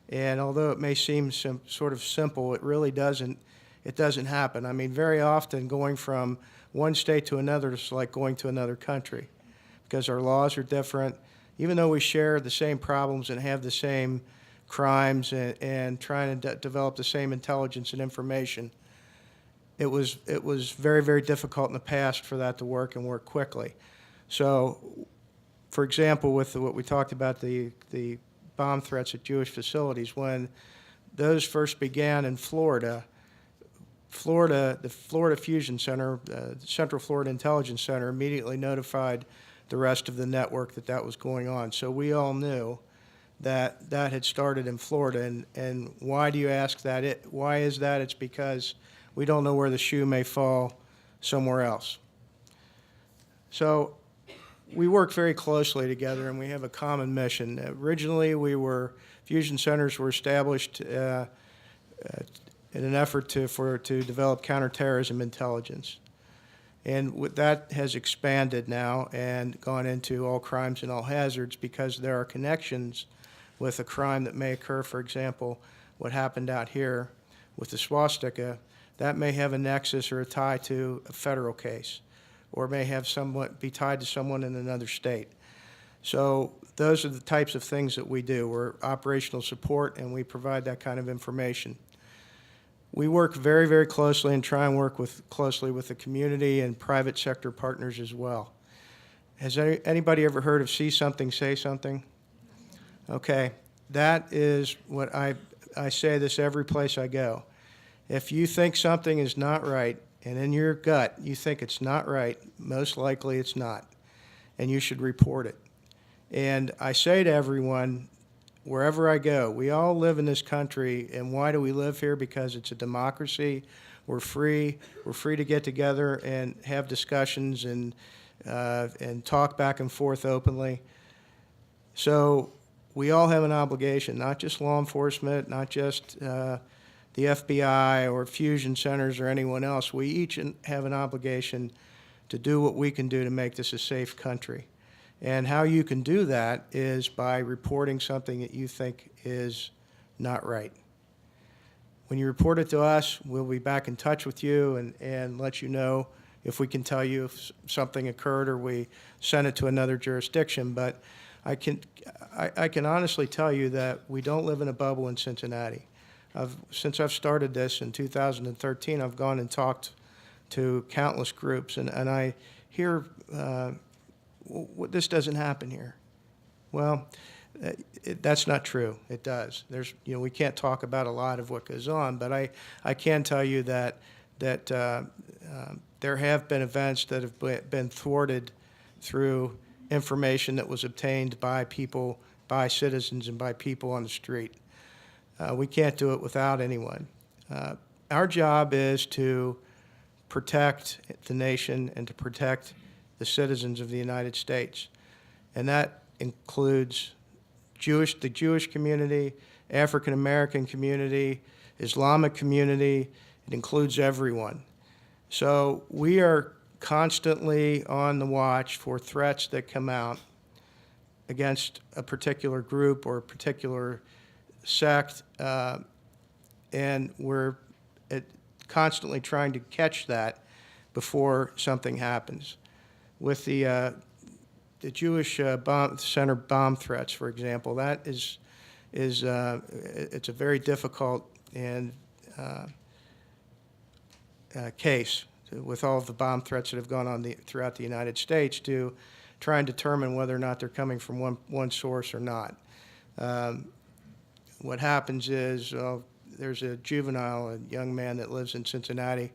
and although it may seem sort of simple, it really doesn't. It doesn't happen. I mean, very often going from one state to another is like going to another country because our laws are different. Even though we share the same problems and have the same crimes and trying to develop the same intelligence and information, it was very, very difficult in the past for that to work and work quickly. So, for example, with what we talked about, the bomb threats at Jewish facilities, when those first began in Florida, the Florida Fusion Center, the Central Florida Intelligence Center, immediately notified the rest of the network that was going on. So we all knew that had started in Florida. And why do you ask that? Why is that? It's because we don't know where the shoe may fall somewhere else. So we work very closely together, and we have a common mission. Originally, fusion centers were established in an effort to develop counterterrorism intelligence. And that has expanded now and gone into all crimes and all hazards because there are connections with a crime that may occur. For example, what happened out here with the swastika, that may have a nexus or a tie to a federal case, or may have be tied to someone in another state. So those are the types of things that we do. We're operational support, and we provide that kind of information. We work very, very closely and try and work closely with the community and private sector partners as well. Has anybody ever heard of see something, say something? Okay, that is what I say this every place I go. If you think something is not right, and in your gut you think it's not right, most likely it's not, and you should report it. And I say to everyone, wherever I go, we all live in this country, and why do we live here? Because it's a democracy. We're free. We're free to get together and have discussions and talk back and forth openly. So we all have an obligation, not just law enforcement, not just the FBI or fusion centers or anyone else. We each have an obligation to do what we can do to make this a safe country. And how you can do that is by reporting something that you think is not right. When you report it to us, we'll be back in touch with you and let you know if we can tell you if something occurred or we send it to another jurisdiction. But I can honestly tell you that we don't live in a bubble in Cincinnati. Since I've started this in 2013, I've gone and talked to countless groups, and I hear this doesn't happen here. Well, that's not true. It does. We can't talk about a lot of what goes on, but I can tell you that there have been events that have been thwarted through information that was obtained by people, by citizens, and by people on the street. We can't do it without anyone. Our job is to protect the nation and to protect the citizens of the United States. And that includes the Jewish community, African American community, Islamic community. It includes everyone. So we are constantly on the watch for threats that come out against a particular group or a particular sect, and we're constantly trying to catch that before something happens. With the Jewish center bomb threats, for example, that it's a very difficult and case with all of the bomb threats that have gone on throughout the United States to try and determine whether or not they're coming from one source or not. What happens is there's a juvenile, a young man that lives in Cincinnati,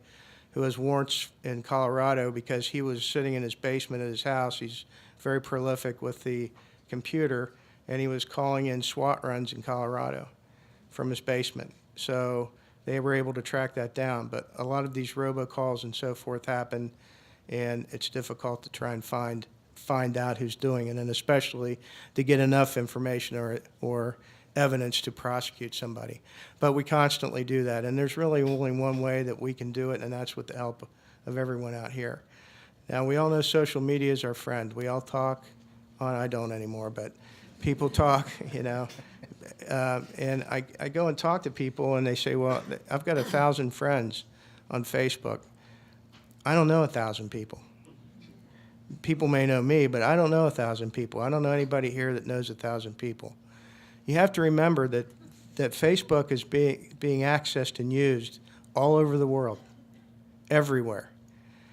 who has warrants in Colorado because he was sitting in his basement at his house. He's very prolific with the computer, and he was calling in SWAT runs in Colorado from his basement. So they were able to track that down. But a lot of these robocalls and so forth happen, and it's difficult to try and find out who's doing it, and especially to get enough information or evidence to prosecute somebody. But we constantly do that, and there's really only one way that we can do it, and that's with the help of everyone out here. Now, we all know social media is our friend. We all talk on, I don't anymore, but people talk, you know. And I go and talk to people, and they say, well, I've got 1,000 friends on Facebook. I don't know 1,000 people. People may know me, but I don't know 1,000 people. I don't know anybody here that knows 1,000 people. You have to remember that Facebook is being accessed and used all over the world, everywhere.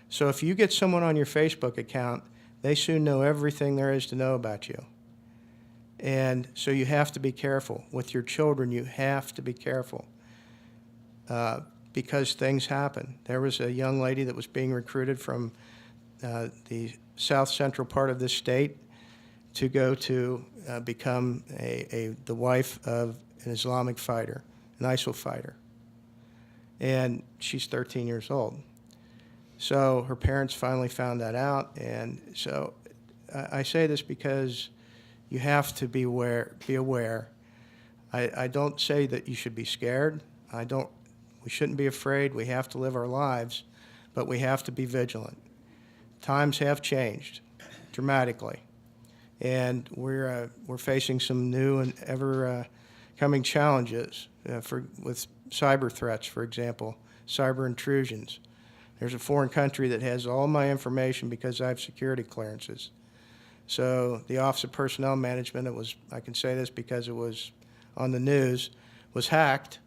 So if you get someone on your Facebook account, they soon know everything there is to know about you. And so you have to be careful. With your children, you have to be careful because things happen. There was a young lady that was being recruited from the south central part of this state to go to become the wife of an Islamic fighter, an ISIL fighter. And she's 13 years old. So her parents finally found that out. And so I say this because you have to be aware. I don't say that you should be scared. We shouldn't be afraid. We have to live our lives, but we have to be vigilant. Times have changed dramatically. And we're facing some new and ever coming challenges with cyber threats, for example, cyber intrusions. There's a foreign country that has all my information because I have security clearances. So the Office of Personnel Management, I can say this because it was on the news, was hacked.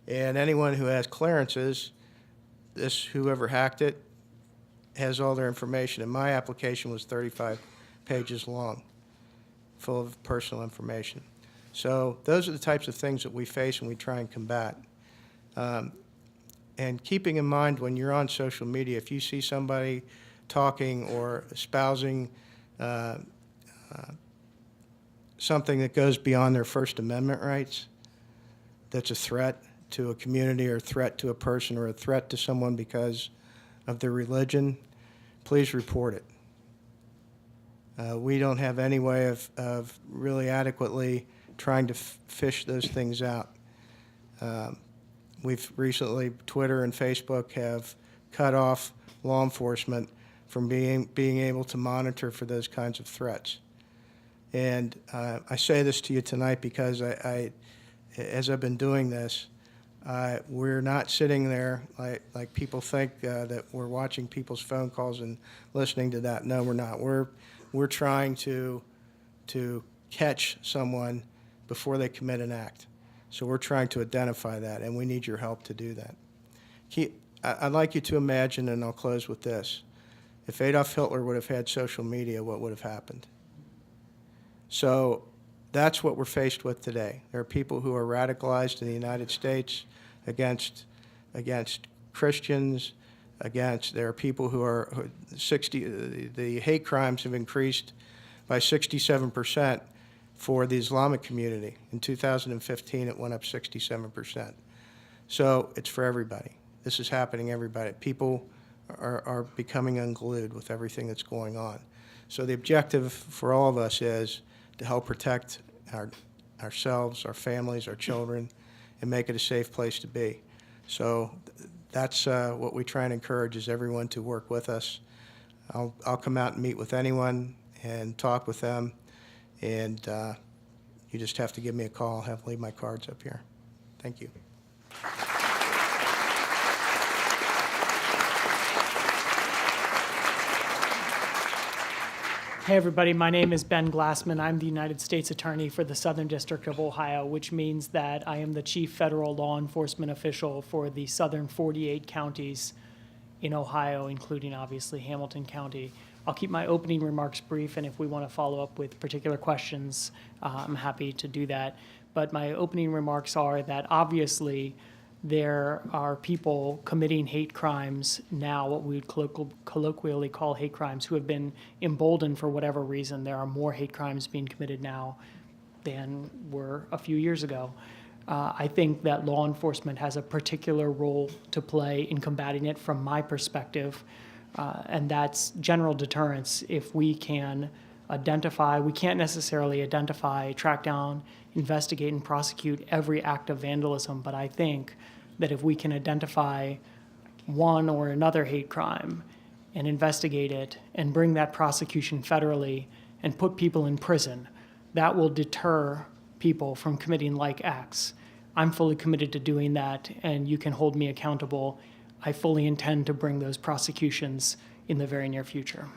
And anyone who has clearances, whoever hacked it, has all their information. And my application was 35 pages long, full of personal information. So those are the types of things that we face and we try and combat. And keeping in mind when you're on social media, if you see somebody talking or espousing something that goes beyond their First Amendment rights, that's a threat to a community or a threat to a person or a threat to someone because of their religion, please report it. We don't have any way of really adequately trying to fish those things out. We've recently, Twitter and Facebook have cut off law enforcement from being able to monitor for those kinds of threats. And I say this to you tonight because as I've been doing this, we're not sitting there like people think that we're watching people's phone calls and listening to that. No, we're not. We're trying to catch someone before they commit an act. So we're trying to identify that, and we need your help to do that. I'd like you to imagine, and I'll close with this, if Adolf Hitler would have had social media, what would have happened? So that's what we're faced with today. There are people who are radicalized in the United States against Christians, there are people who are the hate crimes have increased by 67% for the Islamic community. In 2015, it went up 67%. So it's for everybody. This is happening everybody. People are becoming unglued with everything that's going on. So the objective for all of us is to help protect ourselves, our families, our children, and make it a safe place to be. So that's what we try and encourage is everyone to work with us. I'll come out and meet with anyone and talk with them, and you just have to give me a call. I'll leave my cards up here. Thank you. Hey everybody, my name is Ben Glassman. I'm the United States Attorney for the Southern District of Ohio, which means that I am the chief federal law enforcement official for the southern 48 counties in Ohio, including obviously Hamilton County, I'll keep my opening remarks brief, and if we want to follow up with particular questions, I'm happy to do that. But my opening remarks are that obviously there are people committing hate crimes now, what we would colloquially call hate crimes, who have been emboldened for whatever reason. There are more hate crimes being committed now than were a few years ago. I think that law enforcement has a particular role to play in combating it from my perspective, and that's general deterrence. If we can identify, we can't necessarily identify, track down, investigate, and prosecute every act of vandalism, but I think that if we can identify one or another hate crime and investigate it and bring that prosecution federally and put people in prison, that will deter people from committing like acts. I'm fully committed to doing that, and you can hold me accountable. I fully intend to bring those prosecutions in the very near future.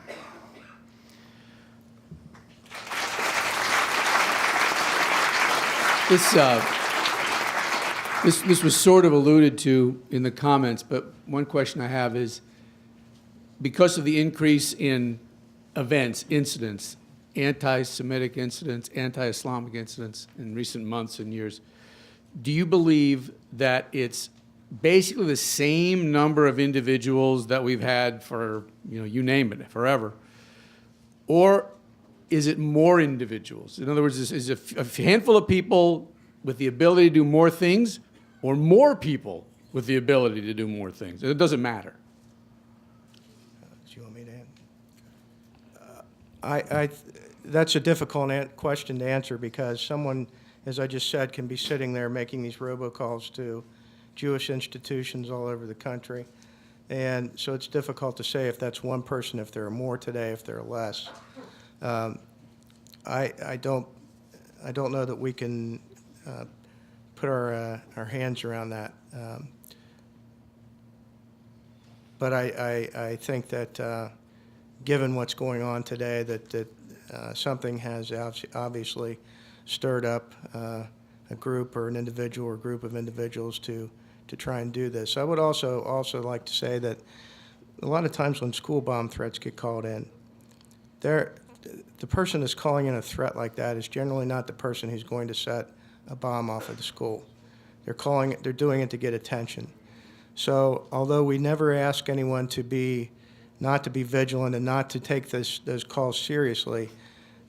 This was sort of alluded to in the comments, but one question I have is, because of the increase in events, incidents, anti-Semitic incidents, anti-Islamic incidents in recent months and years, do you believe that it's basically the same number of individuals that we've had for, you name it, forever? Or is it more individuals? In other words, is it a handful of people with the ability to do more things, or more people with the ability to do more things? It doesn't matter. Do you want me to answer? That's a difficult question to answer, because someone, as I just said, can be sitting there making these robocalls to Jewish institutions all over the country. And so it's difficult to say if that's one person, if there are more today, if there are less. I don't know that we can put our hands around that. But I think that given what's going on today, that something has obviously stirred up a group or an individual or group of individuals to try and do this. I would also like to say that a lot of times when school bomb threats get called in, the person that's calling in a threat like that is generally not the person who's going to set a bomb off of the school. They're doing it to get attention. So although we never ask anyone not to be vigilant and not to take those calls seriously,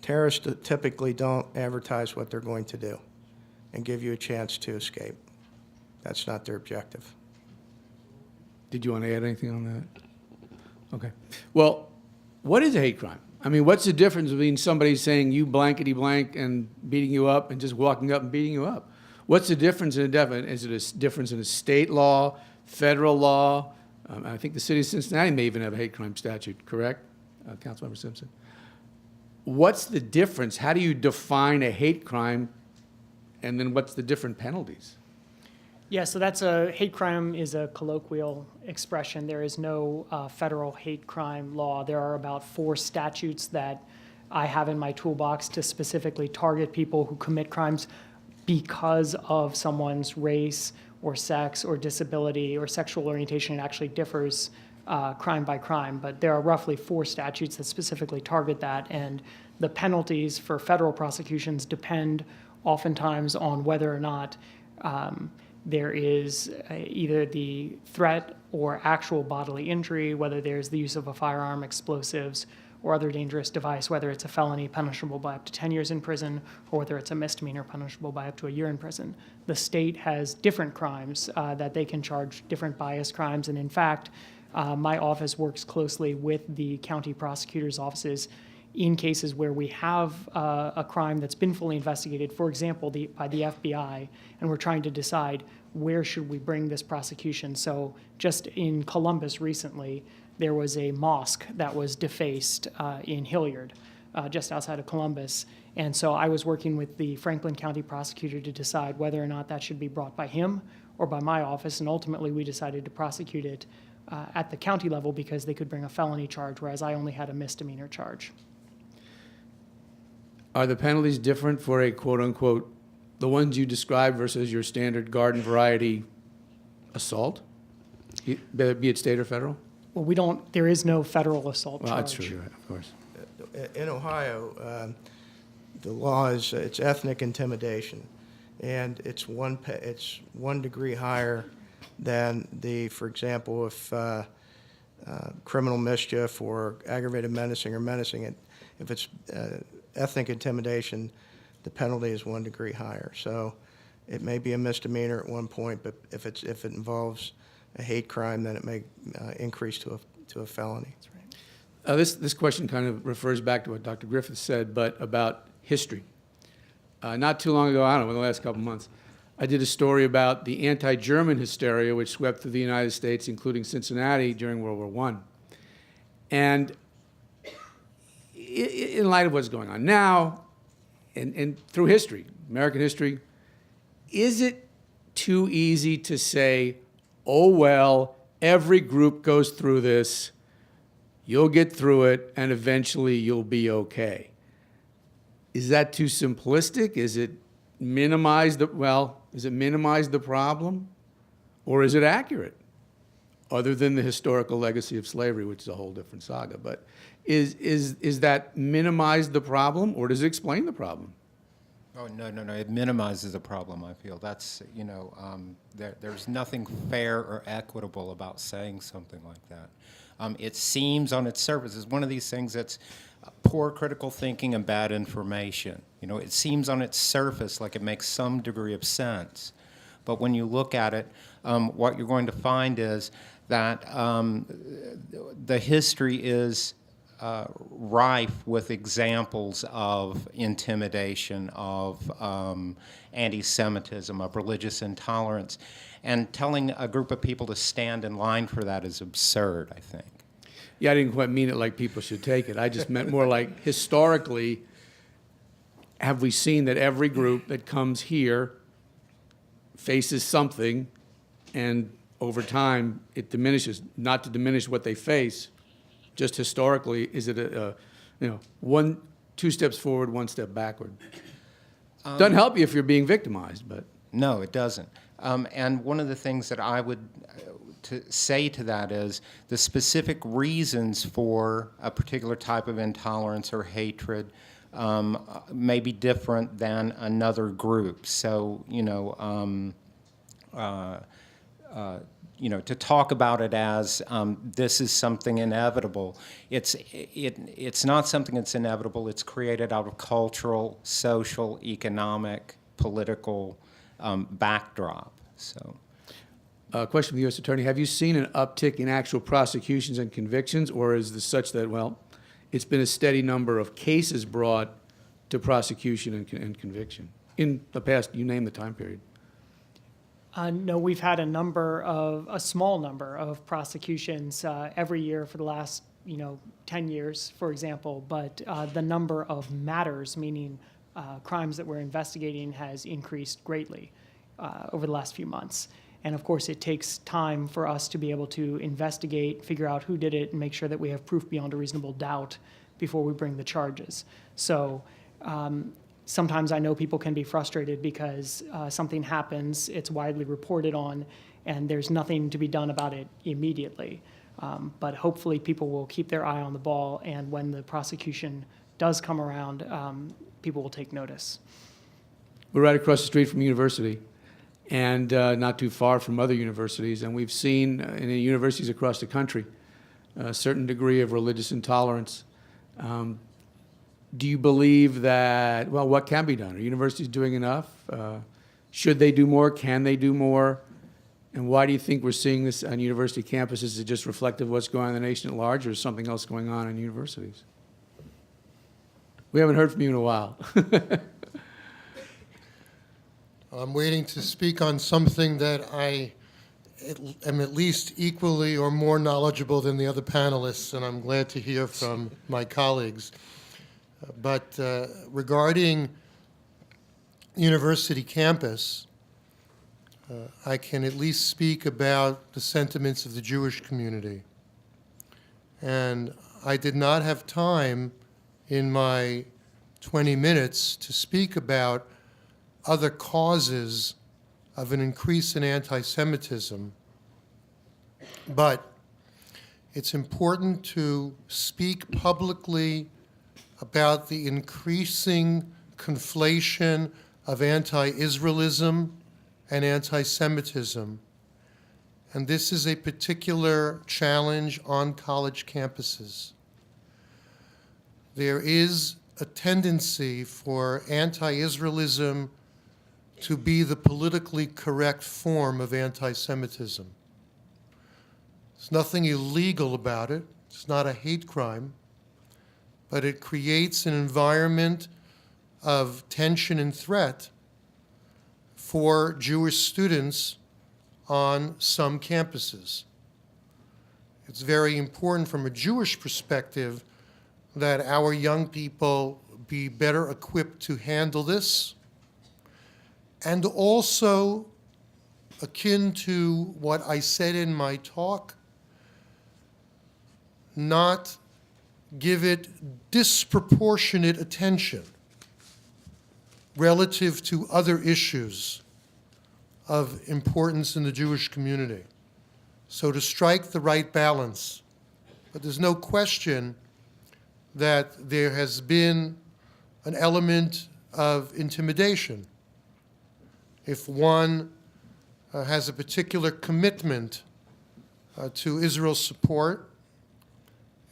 terrorists typically don't advertise what they're going to do and give you a chance to escape. That's not their objective. Did you want to add anything on that? Okay. Well, what is a hate crime? I mean, what's the difference between somebody saying you blankety blank and beating you up and just walking up and beating you up? What's the difference in is it a difference in a state law, federal law? I think the city of Cincinnati may even have a hate crime statute, correct? Councilmember Simpson. What's the difference? How do you define a hate crime, and then what's the different penalties? Yeah, so hate crime is a colloquial expression. There is no federal hate crime law. There are about 4 statutes that I have in my toolbox to specifically target people who commit crimes because of someone's race or sex or disability or sexual orientation. It actually differs crime by crime, but there are roughly 4 statutes that specifically target that, and the penalties for federal prosecutions depend oftentimes on whether or not there is either the threat or actual bodily injury, whether there's the use of a firearm, explosives, or other dangerous device, whether it's a felony punishable by up to 10 years in prison, or whether it's a misdemeanor punishable by up to a year in prison. The state has different crimes that they can charge, different bias crimes, and in fact, my office works closely with the county prosecutor's offices in cases where we have a crime that's been fully investigated, for example, by the FBI, and we're trying to decide where should we bring this prosecution. So just in Columbus recently, there was a mosque that was defaced in Hilliard, just outside of Columbus. And so I was working with the Franklin County prosecutor to decide whether or not that should be brought by him or by my office, and ultimately we decided to prosecute it at the county level because they could bring a felony charge, whereas I only had a misdemeanor charge. Are the penalties different for a quote-unquote, the ones you described versus your standard garden variety assault, be it state or federal? Well, there is no federal assault Well, charge. that's true, you're right, of course. In Ohio, the law is it's ethnic intimidation, and it's one degree higher than for example, if criminal mischief or aggravated menacing or menacing. If it's ethnic intimidation, the penalty is 1 degree higher. So it may be a misdemeanor at one point, but if it involves a hate crime, then it may increase to a felony. This question kind of refers back to what Dr. Griffith said, but about history. Not too long ago, I don't know, in the last couple months, I did a story about the anti-German hysteria which swept through the United States, including Cincinnati, during World War I. And in light of what's going on now, and through history, American history, is it too easy to say, oh, well, every group goes through this, you'll get through it, and eventually you'll be okay? Is that too simplistic? Is it minimize the problem? Or is it accurate? Other than the historical legacy of slavery, which is a whole different saga. But is that minimize the problem, or does it explain the problem? Oh, no. It minimizes the problem, I feel. That's, there's nothing fair or equitable about saying something like that. It seems on its surface, it's one of these things that's poor critical thinking and bad information. It seems on its surface like it makes some degree of sense. But when you look at it, what you're going to find is that the history is rife with examples of intimidation, of anti-Semitism, of religious intolerance. And telling a group of people to stand in line for that is absurd, I think. Yeah, I didn't quite mean it like people should take it. I just meant more like historically, have we seen that every group that comes here faces something, and over time it diminishes, not to diminish what they face, just historically, is it two steps forward, one step backward? Doesn't help you if you're being victimized, but. No, it doesn't. And one of the things that I would to say to that is the specific reasons for a particular type of intolerance or hatred may be different than another group. So, to talk about it as this is something inevitable, it's not something that's inevitable. It's created out of cultural, social, economic, political backdrop. So. Question from the U.S. Attorney. Have you seen an uptick in actual prosecutions and convictions, or is this such that, well, it's been a steady number of cases brought to prosecution and conviction in the past, you name the time period? No, we've had a small number of prosecutions every year for the last, 10 years, for example, but the number of matters, meaning crimes that we're investigating, has increased greatly over the last few months. And of course, it takes time for us to be able to investigate, figure out who did it, and make sure that we have proof beyond a reasonable doubt before we bring the charges. So sometimes I know people can be frustrated because something happens, it's widely reported on, and there's nothing to be done about it immediately. But hopefully people will keep their eye on the ball, and when the prosecution does come around, people will take notice. We're right across the street from a university, and not too far from other universities, and we've seen in the universities across the country a certain degree of religious intolerance. Do you believe that, well, what can be done? Are universities doing enough? Should they do more? Can they do more? And why do you think we're seeing this on university campuses? Is it just reflective of what's going on in the nation at large, or is something else going on in universities? We haven't heard from you in a while. I'm waiting to speak on something that I am at least equally or more knowledgeable than the other panelists, and I'm glad to hear from my colleagues. But regarding university campus, I can at least speak about the sentiments of the Jewish community. And I did not have time in my 20 minutes to speak about other causes of an increase in anti-Semitism. But it's important to speak publicly about the increasing conflation of anti-Israelism and anti-Semitism. And this is a particular challenge on college campuses. There is a tendency for anti-Israelism to be the politically correct form of anti-Semitism. There's nothing illegal about it. It's not a hate crime, but it creates an environment of tension and threat for Jewish students on some campuses. It's very important from a Jewish perspective that our young people be better equipped to handle this, and also, akin to what I said in my talk, not give it disproportionate attention relative to other issues of importance in the Jewish community. So to strike the right balance. But there's no question that there has been an element of intimidation. If one has a particular commitment to Israel's support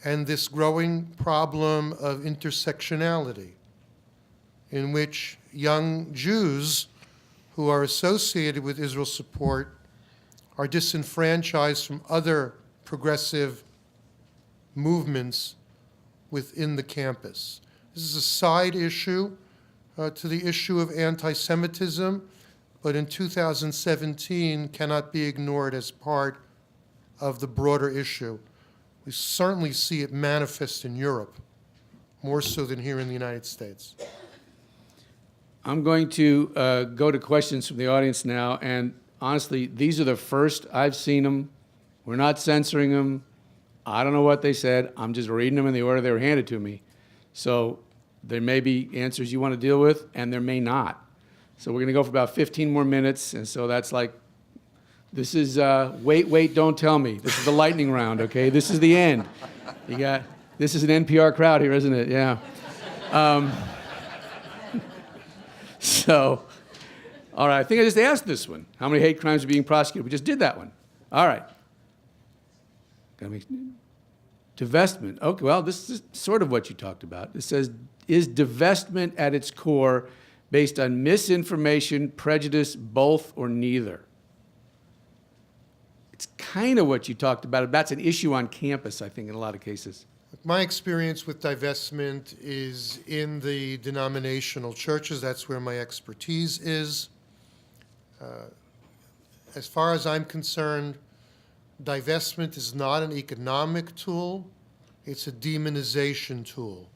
and this growing problem of intersectionality, in which young Jews who are associated with Israel's support are disenfranchised from other progressive movements within the campus. This is a side issue to the issue of anti-Semitism, but in 2017 cannot be ignored as part of the broader issue. We certainly see it manifest in Europe, more so than here in the United States. I'm going to go to questions from the audience now, and honestly, these are the first I've seen them. We're not censoring them. I don't know what they said. I'm just reading them in the order they were handed to me. So there may be answers you want to deal with, and there may not. So we're going to go for about 15 more minutes, and so that's like, this is wait, wait, don't tell me. This is the lightning round, okay? This is the end. This is an NPR crowd here, isn't it? Yeah. So, all right, I think I just asked this one. How many hate crimes are being prosecuted? We just did that one. All right. Divestment. Okay, well, this is sort of what you talked about. It says, is divestment at its core based on misinformation, prejudice, both, or neither? It's kind of what you talked about. That's an issue on campus, I think, in a lot of cases. My experience with divestment is in the denominational churches. That's where my expertise is. As far as I'm concerned, divestment is not an economic tool. It's a demonization tool.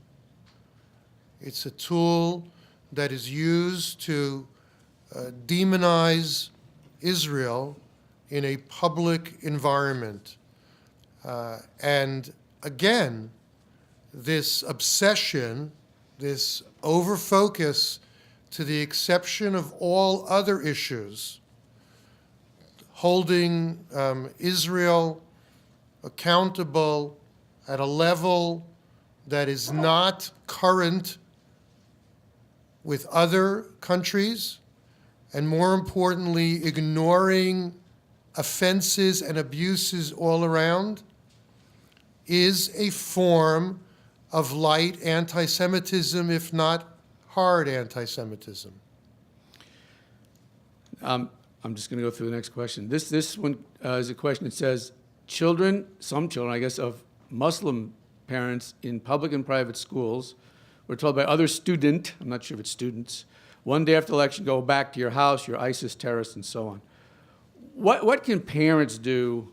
It's a tool that is used to demonize Israel in a public environment. And again, this obsession, this over-focus to the exception of all other issues, holding Israel accountable at a level that is not current with other countries, and more importantly, ignoring offenses and abuses all around, is a form of light anti-Semitism, if not hard anti-Semitism. I'm just going to go through the next question. This one is a question that says, some children, I guess, of Muslim parents in public and private schools were told by other student, I'm not sure if it's students, one day after the election, go back to your house, you're ISIS terrorists, and so on. What can parents do,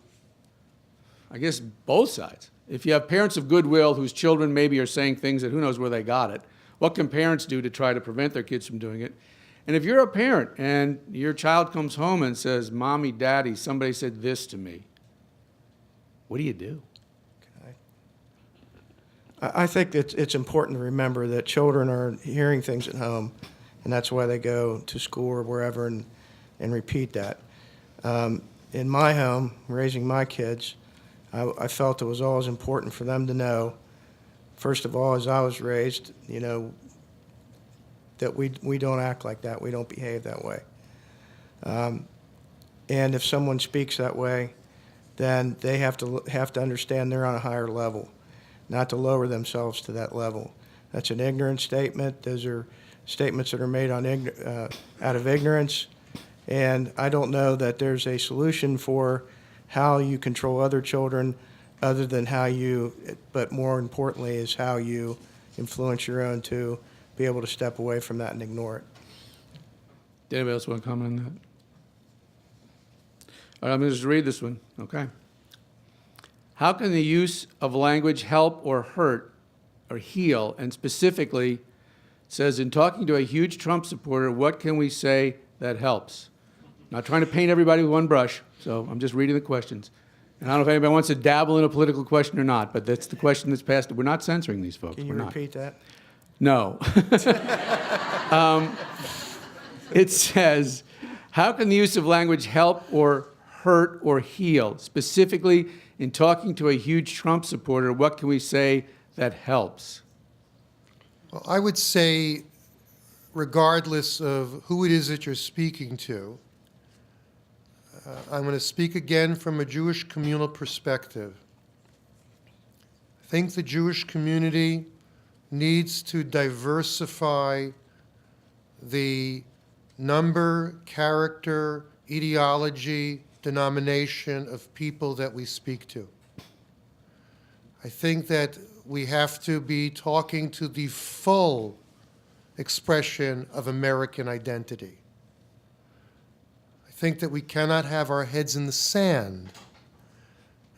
I guess both sides? If you have parents of goodwill whose children maybe are saying things that who knows where they got it, what can parents do to try to prevent their kids from doing it? And if you're a parent and your child comes home and says, Mommy, Daddy, somebody said this to me, what do you do? I think it's important to remember that children are hearing things at home, and that's why they go to school or wherever and repeat that. In my home, raising my kids, I felt it was always important for them to know, first of all, as I was raised, that we don't act like that. We don't behave that way. And if someone speaks that way, then they have to understand they're on a higher level, not to lower themselves to that level. That's an ignorant statement. Those are statements that are made out of ignorance. And I don't know that there's a solution for how you control other children other than but more importantly, is how you influence your own to be able to step away from that and ignore it. Did anybody else want to comment on that? All right, I'm going to just read this one, okay? How can the use of language help or hurt or heal? And specifically, it says, in talking to a huge Trump supporter, what can we say that helps? Not trying to paint everybody with one brush, so I'm just reading the questions. And I don't know if anybody wants to dabble in a political question or not, but that's the question that's passed. We're not censoring these folks. Can you We're not. repeat that? No. It says, how can the use of language help or hurt or heal? Specifically, in talking to a huge Trump supporter, what can we say that helps? Well, I would say, regardless of who it is that you're speaking to, I'm going to speak again from a Jewish communal perspective. I think the Jewish community needs to diversify the number, character, ideology, denomination of people that we speak to. I think that we have to be talking to the full expression of American identity. I think that we cannot have our heads in the sand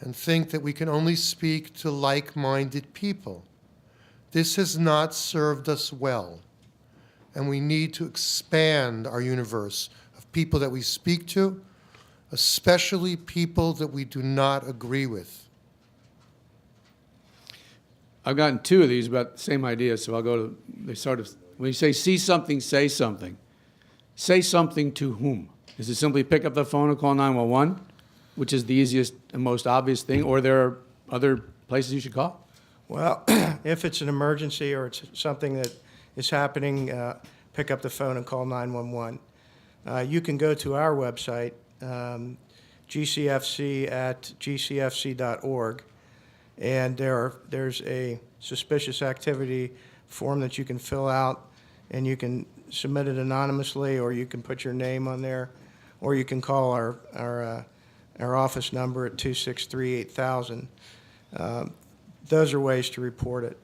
and think that we can only speak to like-minded people. This has not served us well, and we need to expand our universe of people that we speak to, especially people that we do not agree with. I've gotten two of these about the same idea, so I'll go to, they sort of, when you say see something, say something. Say something to whom? Is it simply pick up the phone and call 911, which is the easiest and most obvious thing, or there are other places you should call? Well, if it's an emergency or it's something that is happening, pick up the phone and call 911. You can go to our website, gcfc@gcfc.org, and there's a suspicious activity form that you can fill out, and you can submit it anonymously, or you can put your name on there, or you can call our office number at 263-8000. Those are ways to report it.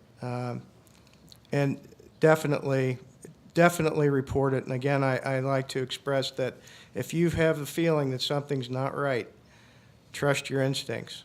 And definitely report it. And again, I like to express that if you have the feeling that something's not right, trust your instincts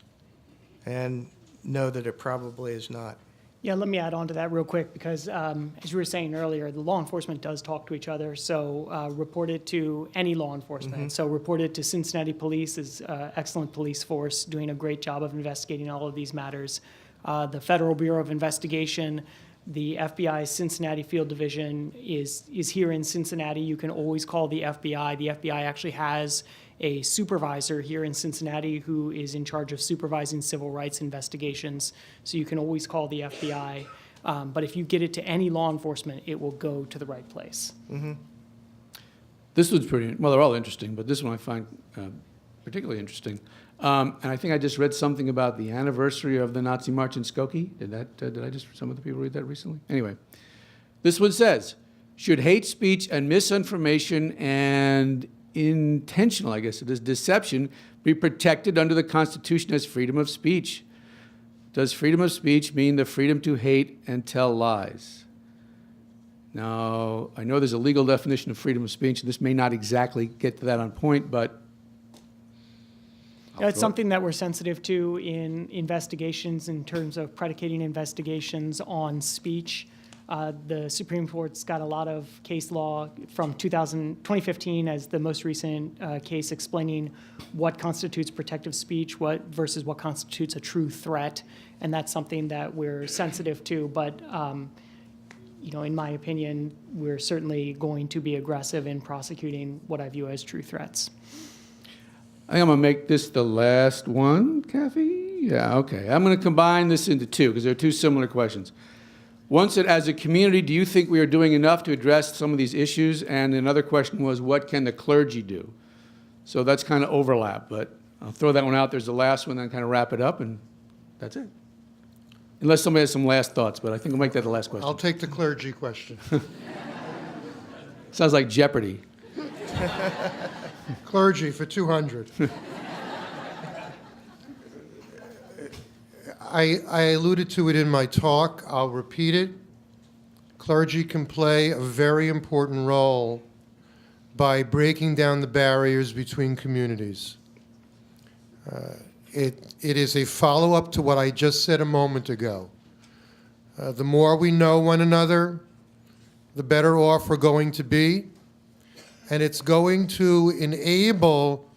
and know that it probably is not. Yeah, let me add on to that real quick because, as you were saying earlier, the law enforcement does talk to each other. So report it to any law enforcement. Mm-hmm. So report it to Cincinnati Police, is excellent police force, doing a great job of investigating all of these matters. The Federal Bureau of Investigation, the FBI Cincinnati Field Division is here in Cincinnati. You can always call the FBI. The FBI actually has a supervisor here in Cincinnati who is in charge of supervising civil rights investigations. So you can always call the FBI. But if you get it to any law enforcement, it will go to the right place. Mm-hmm. This one's pretty, well, they're all interesting, but this one I find particularly interesting. And I think I just read something about the anniversary of the Nazi March in Skokie. Did I just, some of the people read that recently? Anyway, this one says, should hate speech and misinformation and intentional, I guess it is, deception be protected under the Constitution as freedom of speech? Does freedom of speech mean the freedom to hate and tell lies? Now, I know there's a legal definition of freedom of speech, and this may not exactly get to that on point, but It's something that we're sensitive to in investigations in terms of predicating investigations on speech. The Supreme Court's got a lot of case law from 2015 as the most recent case explaining what constitutes protective speech versus what constitutes a true threat, and that's something that we're sensitive to. But in my opinion, we're certainly going to be aggressive in prosecuting what I view as true threats. I think I'm going to make this the last one, Kathy. Yeah, okay. I'm going to combine this into two because they're two similar questions. One said, as a community, do you think we are doing enough to address some of these issues? And another question was, what can the clergy do? So that's kind of overlap, but I'll throw that one out. There's the last one, then kind of wrap it up, and that's it. Unless somebody has some last thoughts, but I think we'll make that the last question. I'll take the clergy question. Sounds like Jeopardy. Clergy for 200. I alluded to it in my talk. I'll repeat it. Clergy can play a very important role by breaking down the barriers between communities. It is a follow-up to what I just said a moment ago. The more we know one another, the better off we're going to be. And it's going to enable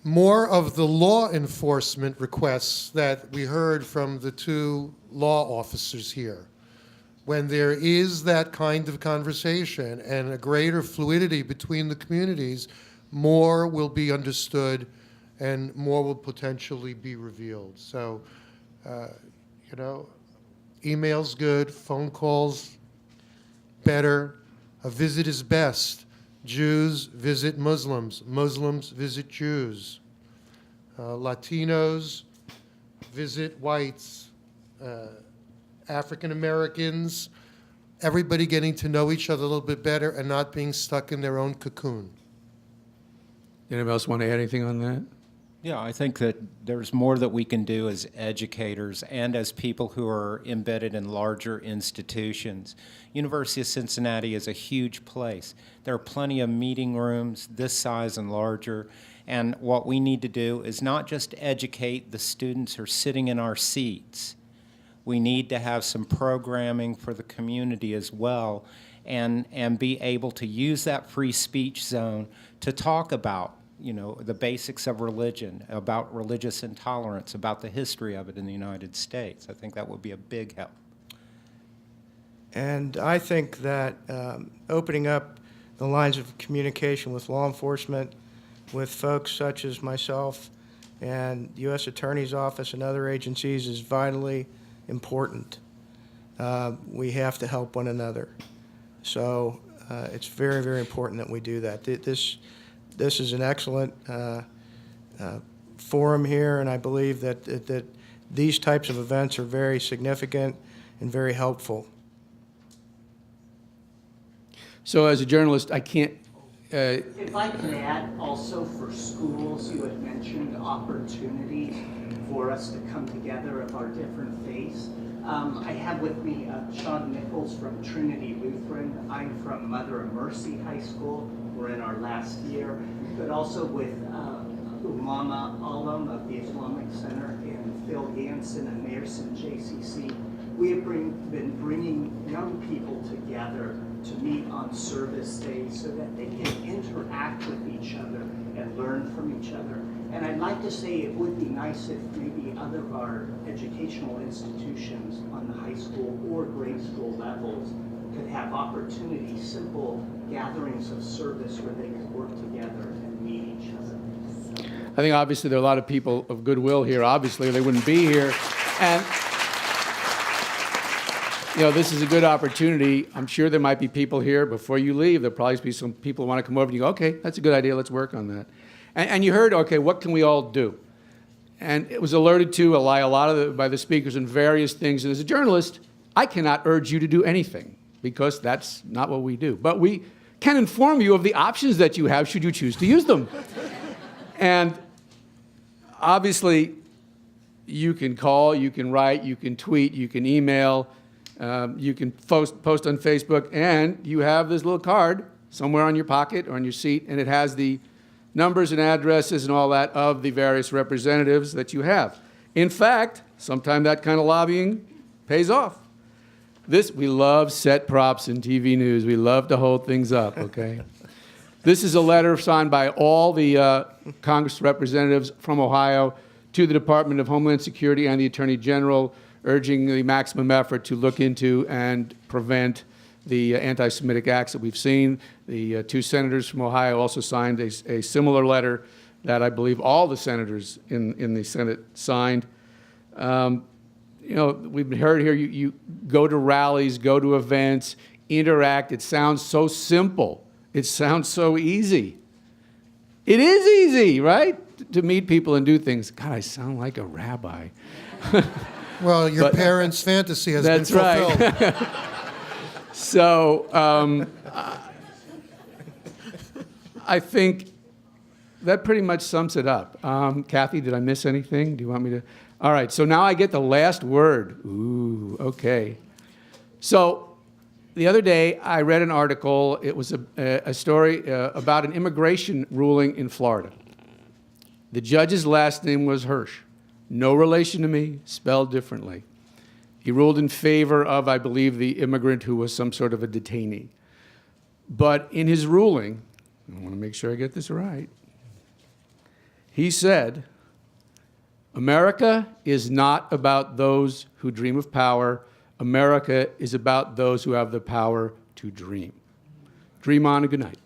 more of the law enforcement requests that we heard from the two law officers here. When there is that kind of conversation and a greater fluidity between the communities, more will be understood and more will potentially be revealed. So, email's good, phone calls better, a visit is best. Jews visit Muslims, Muslims visit Jews. Latinos visit whites, African Americans, everybody getting to know each other a little bit better and not being stuck in their own cocoon. Anybody else want to add anything on that? Yeah, I think that there's more that we can do as educators and as people who are embedded in larger institutions. University of Cincinnati is a huge place. There are plenty of meeting rooms this size and larger, and what we need to do is not just educate the students who are sitting in our seats. We need to have some programming for the community as well and be able to use that free speech zone to talk about the basics of religion, about religious intolerance, about the history of it in the United States. I think that would be a big help. And I think that opening up the lines of communication with law enforcement, with folks such as myself and the U.S. Attorney's Office and other agencies is vitally important. We have to help one another. So it's very, very important that we do that. This is an excellent forum here, and I believe that these types of events are very significant and very helpful. So as a journalist, I can't... If I can add, also for schools, you had mentioned opportunities for us to come together of our different faiths. I have with me Sean Nichols from Trinity Lutheran. I'm from Mother of Mercy High School. We're in our last year, but also with Umama Alam of the Islamic Center and Phil Ganson and Mayerson JCC. We have been bringing young people together to meet on service days so that they can interact with each other and learn from each other. And I'd like to say it would be nice if maybe other of our educational institutions on the high school or grade school levels could have opportunities, simple gatherings of service where they could work together and meet each other. I think obviously there are a lot of people of goodwill here. Obviously, they wouldn't be here. And, this is a good opportunity. I'm sure there might be people here before you leave. There'll probably be some people who want to come over and you go, okay, that's a good idea. Let's work on that. And you heard, okay, what can we all do? And it was alerted to by the speakers in various things. And as a journalist, I cannot urge you to do anything because that's not what we do. But we can inform you of the options that you have should you choose to use them. And obviously, you can call, you can write, you can tweet, you can email, you can post on Facebook, and you have this little card somewhere on your pocket or on your seat, and it has the numbers and addresses and all that of the various representatives that you have. In fact, sometimes that kind of lobbying pays off. We love set props in TV news. We love to hold things up, okay? This is a letter signed by all the Congress representatives from Ohio to the Department of Homeland Security and the Attorney General, urging the maximum effort to look into and prevent the anti-Semitic acts that we've seen. The two senators from Ohio also signed a similar letter that I believe all the senators in the Senate signed. You know, we've heard here, you go to rallies, go to events, interact. It sounds so simple. It sounds so easy. It is easy, right? To meet people and do things. God, I sound like a rabbi. Well, your parents' fantasy has been That's right. fulfilled. So I think that pretty much sums it up. Kathy, did I miss anything? Do you want me to? All right, so now I get the last word. Ooh, okay. So the other day I read an article. It was a story about an immigration ruling in Florida. The judge's last name was Hirsch. No relation to me, spelled differently. He ruled in favor of, I believe, the immigrant who was some sort of a detainee. But in his ruling, I want to make sure I get this right, he said, America is not about those who dream of power. America is about those who have the power to dream. Dream on and good night.